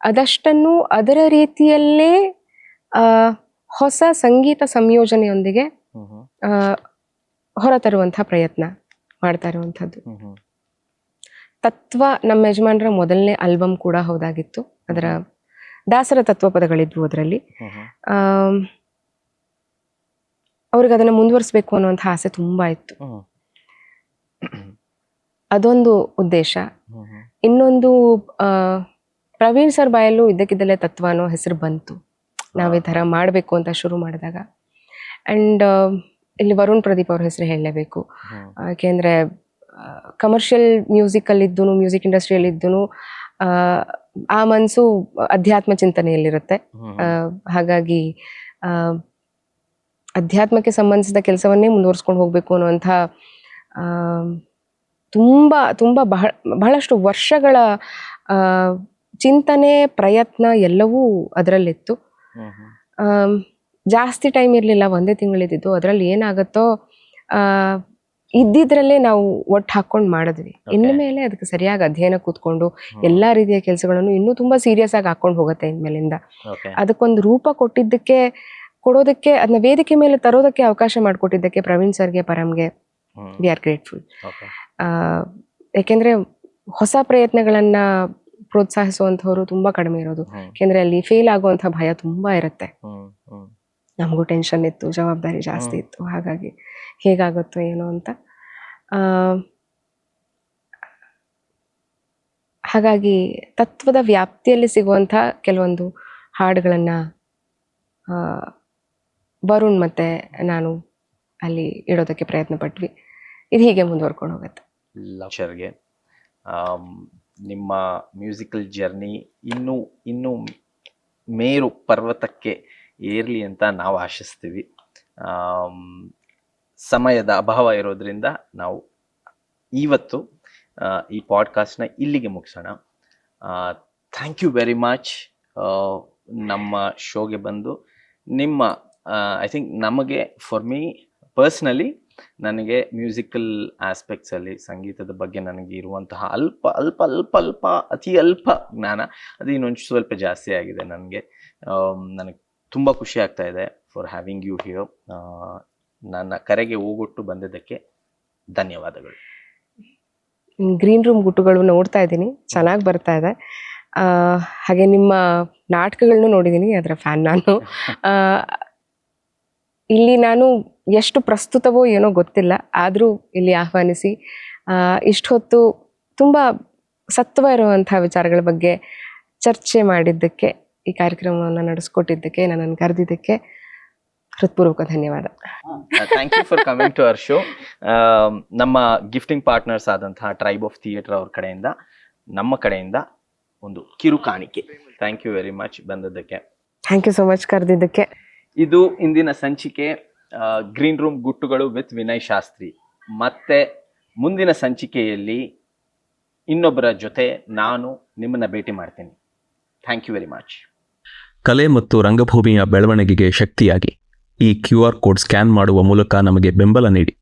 ಅದಷ್ಟನ್ನು ಅದರ ರೀತಿಯಲ್ಲೇ ಹೊಸ ಸಂಗೀತ ಸಂಯೋಜನೆಯೊಂದಿಗೆ ಹೊರತರುವಂತಹ ಪ್ರಯತ್ನ ಮಾಡ್ತಾ ಇರುವಂಥದ್ದು. ತತ್ವ ನಮ್ಮ ಯಜಮಾನರ ಮೊದಲನೇ ಆಲ್ಬಮ್ ಕೂಡ ಹೌದಾಗಿತ್ತು. ಅದರ ದಾಸರ ತತ್ವ ಪದಗಳಿದ್ವು ಅದರಲ್ಲಿ. ಅವ್ರಿಗೆ ಅದನ್ನ ಮುಂದುವರಿಸಬೇಕು ಅನ್ನುವಂಥ ಆಸೆ ತುಂಬಾ ಇತ್ತು. ಅದೊಂದು ಉದ್ದೇಶ. ಇನ್ನೊಂದು, ಪ್ರವೀಣ್ ಸರ್ ಬಾಯಲ್ಲೂ ಇದ್ದಕ್ಕಿದ್ದಲ್ಲೇ ತತ್ವ ಅನ್ನೋ ಹೆಸರು ಬಂತು ನಾವೇ ಥರ ಮಾಡಬೇಕು ಅಂತ ಶುರು ಮಾಡಿದಾಗ. ಆ್ಯಂಡ್ ಇಲ್ಲಿ ವರುಣ್ ಪ್ರದೀಪ್ ಅವ್ರ ಹೆಸರು ಹೇಳಲೇಬೇಕು. ಯಾಕೆಂದರೆ ಕಮರ್ಷಿಯಲ್ ಮ್ಯೂಸಿಕಲ್ಲಿದ್ದೂ, ಮ್ಯೂಸಿಕ್ ಇಂಡಸ್ಟ್ರಿಯಲ್ಲಿದ್ದೂ ಆ ಮನಸ್ಸು ಅಧ್ಯಾತ್ಮ ಚಿಂತನೆಯಲ್ಲಿರುತ್ತೆ. ಹಾಗಾಗಿ ಅಧ್ಯಾತ್ಮಕ್ಕೆ ಸಂಬಂಧಿಸಿದ ಕೆಲಸವನ್ನೇ ಮುಂದುವರಿಸ್ಕೊಂಡು ಹೋಗಬೇಕು ಅನ್ನುವಂಥ ತುಂಬ ಬಹಳಷ್ಟು ವರ್ಷಗಳ ಚಿಂತನೆ, ಪ್ರಯತ್ನ ಎಲ್ಲವೂ ಅದರಲ್ಲಿತ್ತು. ಜಾಸ್ತಿ ಟೈಮ್ ಇರಲಿಲ್ಲ, ಒಂದೇ ತಿಂಗಳಿದ್ದು. ಅದರಲ್ಲಿ ಏನಾಗುತ್ತೋ ಇದ್ದಿದ್ರಲ್ಲೇ ನಾವು ಒಟ್ಟು ಹಾಕೊಂಡು ಮಾಡಿದ್ವಿ. ಇನ್ನು ಮೇಲೆ ಅದಕ್ಕೆ ಸರಿಯಾಗಿ ಅಧ್ಯಯನ ಕೂತ್ಕೊಂಡು ಎಲ್ಲಾ ರೀತಿಯ ಕೆಲಸಗಳನ್ನು ಇನ್ನೂ ತುಂಬಾ ಸೀರಿಯಸ್ ಆಗಿ ಹಾಕೊಂಡು ಹೋಗುತ್ತೆ ಇನ್ಮೇಲಿಂದ. ಅದಕ್ಕೊಂದು ರೂಪ ಕೊಡೋದಕ್ಕೆ, ಅದನ್ನ ವೇದಿಕೆ ಮೇಲೆ ತರೋದಕ್ಕೆ ಅವಕಾಶ ಮಾಡಿಕೊಟ್ಟಿದ್ದಕ್ಕೆ ಪ್ರವೀಣ್ ಸರ್ಗೆ, ಪರಮ್ಗೆ ವಿ ಆರ್ ಗ್ರೇಟ್ಫುಲ್. ಯಾಕೆಂದ್ರೆ ಹೊಸ ಪ್ರಯತ್ನಗಳನ್ನ ಪ್ರೋತ್ಸಾಹಿಸುವಂಥವ್ರು ತುಂಬಾ ಕಡಿಮೆ ಇರೋದು. ಯಾಕೆಂದ್ರೆ ಅಲ್ಲಿ ಫೇಲ್ ಆಗುವಂಥ ಭಯ ತುಂಬಾ ಇರುತ್ತೆ. ನಮಗೂ ಟೆನ್ಷನ್ ಇತ್ತು, ಜವಾಬ್ದಾರಿ ಜಾಸ್ತಿ ಇತ್ತು. ಹಾಗಾಗಿ ಹೇಗಾಗುತ್ತೋ ಏನೋ ಅಂತ. ಹಾಗಾಗಿ ತತ್ವದ ವ್ಯಾಪ್ತಿಯಲ್ಲಿ ಸಿಗುವಂಥ ಕೆಲವೊಂದು ಹಾಡುಗಳನ್ನ ವರುಣ್ ಮತ್ತೆ ನಾನು ಅಲ್ಲಿ ಇಡೋದಕ್ಕೆ ಪ್ರಯತ್ನ ಪಟ್ವಿ. ಇದು ಹೀಗೆ ಮುಂದುವರ್ಕೊಂಡು ಹೋಗುತ್ತೆ. ಲಕ್ಷರ್ಗೆ ನಿಮ್ಮ ಮ್ಯೂಸಿಕಲ್ ಜರ್ನಿ ಇನ್ನೂ ಮೇರು ಪರ್ವತಕ್ಕೆ ಏರ್ಲಿ ಅಂತ ನಾವು ಆಶಿಸ್ತೀವಿ. ಸಮಯದ ಅಭಾವ ಇರೋದ್ರಿಂದ ನಾವು ಇವತ್ತು ಈ ಪಾಡ್ಕಾಸ್ಟ್ನ ಇಲ್ಲಿಗೆ ಮುಗಿಸೋಣ. ಥ್ಯಾಂಕ್ ಯು ವೆರಿ ಮಚ್ ನಮ್ಮ ಶೋಗೆ ಬಂದು ನಿಮ್ಮ ಐ ಥಿಂಕ್ ನಮಗೆ, ಫಾರ್ ಮೀ ಪರ್ಸ್ನಲಿ, ನನಗೆ ಮ್ಯೂಸಿಕಲ್ ಆಸ್ಪೆಕ್ಟ್ಸಲ್ಲಿ ಸಂಗೀತದ ಬಗ್ಗೆ ನನಗೆ ಇರುವಂತಹ ಅತಿ ಅಲ್ಪ ಜ್ಞಾನ ಅದು ಇನ್ನೊಂದು ಸ್ವಲ್ಪ ಜಾಸ್ತಿ ಆಗಿದೆ ನನಗೆ. ನನಗೆ ತುಂಬ ಖುಷಿ ಆಗ್ತಾ ಇದೆ ಫಾರ್ ಹ್ಯಾವಿಂಗ್ ಯು ಹಿಯರ್. ನನ್ನ ಕರೆಗೆ ಓಗೊಟ್ಟು ಬಂದಿದ್ದಕ್ಕೆ ಧನ್ಯವಾದಗಳು. ಗ್ರೀನ್ ರೂಮ್ ಗುಟ್ಟುಗಳು ನೋಡ್ತಾ ಇದ್ದೀನಿ, ಚೆನ್ನಾಗಿ ಬರ್ತಾ ಇದೆ. ಹಾಗೆ ನಿಮ್ಮ ನಾಟಕಗಳನ್ನು ನೋಡಿದ್ದೀನಿ, ಅದರ ಫ್ಯಾನ್ ನಾನು. ಇಲ್ಲಿ ನಾನು ಎಷ್ಟು ಪ್ರಸ್ತುತವೋ ಏನೋ ಗೊತ್ತಿಲ್ಲ, ಆದರೂ ಇಲ್ಲಿ ಆಹ್ವಾನಿಸಿ ಇಷ್ಟು ಹೊತ್ತು ತುಂಬ ಸತ್ವ ಇರುವಂಥ ವಿಚಾರಗಳ ಬಗ್ಗೆ ಚರ್ಚೆ ಮಾಡಿದ್ದಕ್ಕೆ, ಈ ಕಾರ್ಯಕ್ರಮವನ್ನು ನಡೆಸ್ಕೊಟ್ಟಿದ್ದಕ್ಕೆ, ನನ್ನನ್ನು ಕರೆದಿದ್ದಕ್ಕೆ ಹೃತ್ಪೂರ್ವಕ ಧನ್ಯವಾದ. Thank you for coming to our show. ನಮ್ಮ ಗಿಫ್ಟಿಂಗ್ ಪಾರ್ಟ್ನರ್ಸ್ ಆದಂತಹ ಟ್ರೈಬ್ ಆಫ್ ಥಿಯೇಟರ್ ಅವ್ರ ಕಡೆಯಿಂದ, ನಮ್ಮ ಕಡೆಯಿಂದ ಒಂದು ಕಿರು ಕಾಣಿಕೆ. ಥ್ಯಾಂಕ್ ಯು ವೆರಿ ಮಚ್ ಬಂದದ್ದಕ್ಕೆ. ಥ್ಯಾಂಕ್ ಯು ಸೋ ಮಚ್ ಕರೆದಿದ್ದಕ್ಕೆ. ಇದು ಇಂದಿನ ಸಂಚಿಕೆ ಗ್ರೀನ್ ರೂಮ್ ಗುಟ್ಟುಗಳು ವಿತ್ ವಿನಯ್ ಶಾಸ್ತ್ರಿ. ಮತ್ತೆ ಮುಂದಿನ ಸಂಚಿಕೆಯಲ್ಲಿ ಇನ್ನೊಬ್ಬರ ಜೊತೆ ನಾನು ನಿಮ್ಮನ್ನ ಭೇಟಿ ಮಾಡ್ತೀನಿ. Thank you very much. ಕಲೆ ಮತ್ತು ರಂಗಭೂಮಿಯ ಬೆಳವಣಿಗೆಗೆ ಶಕ್ತಿಯಾಗಿ ಈ QR ಕೋಡ್ ಸ್ಕ್ಯಾನ್ ಮಾಡುವ ಮೂಲಕ ನಮಗೆ ಬೆಂಬಲ ನೀಡಿ.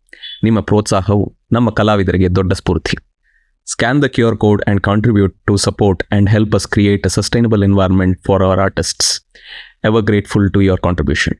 ನಿಮ್ಮ ಪ್ರೋತ್ಸಾಹವು ನಮ್ಮ ಕಲಾವಿದರಿಗೆ ದೊಡ್ಡ ಸ್ಫೂರ್ತಿ. Scan the QR code and contribute to support and help us create a sustainable environment for our artists. Ever grateful to your contribution.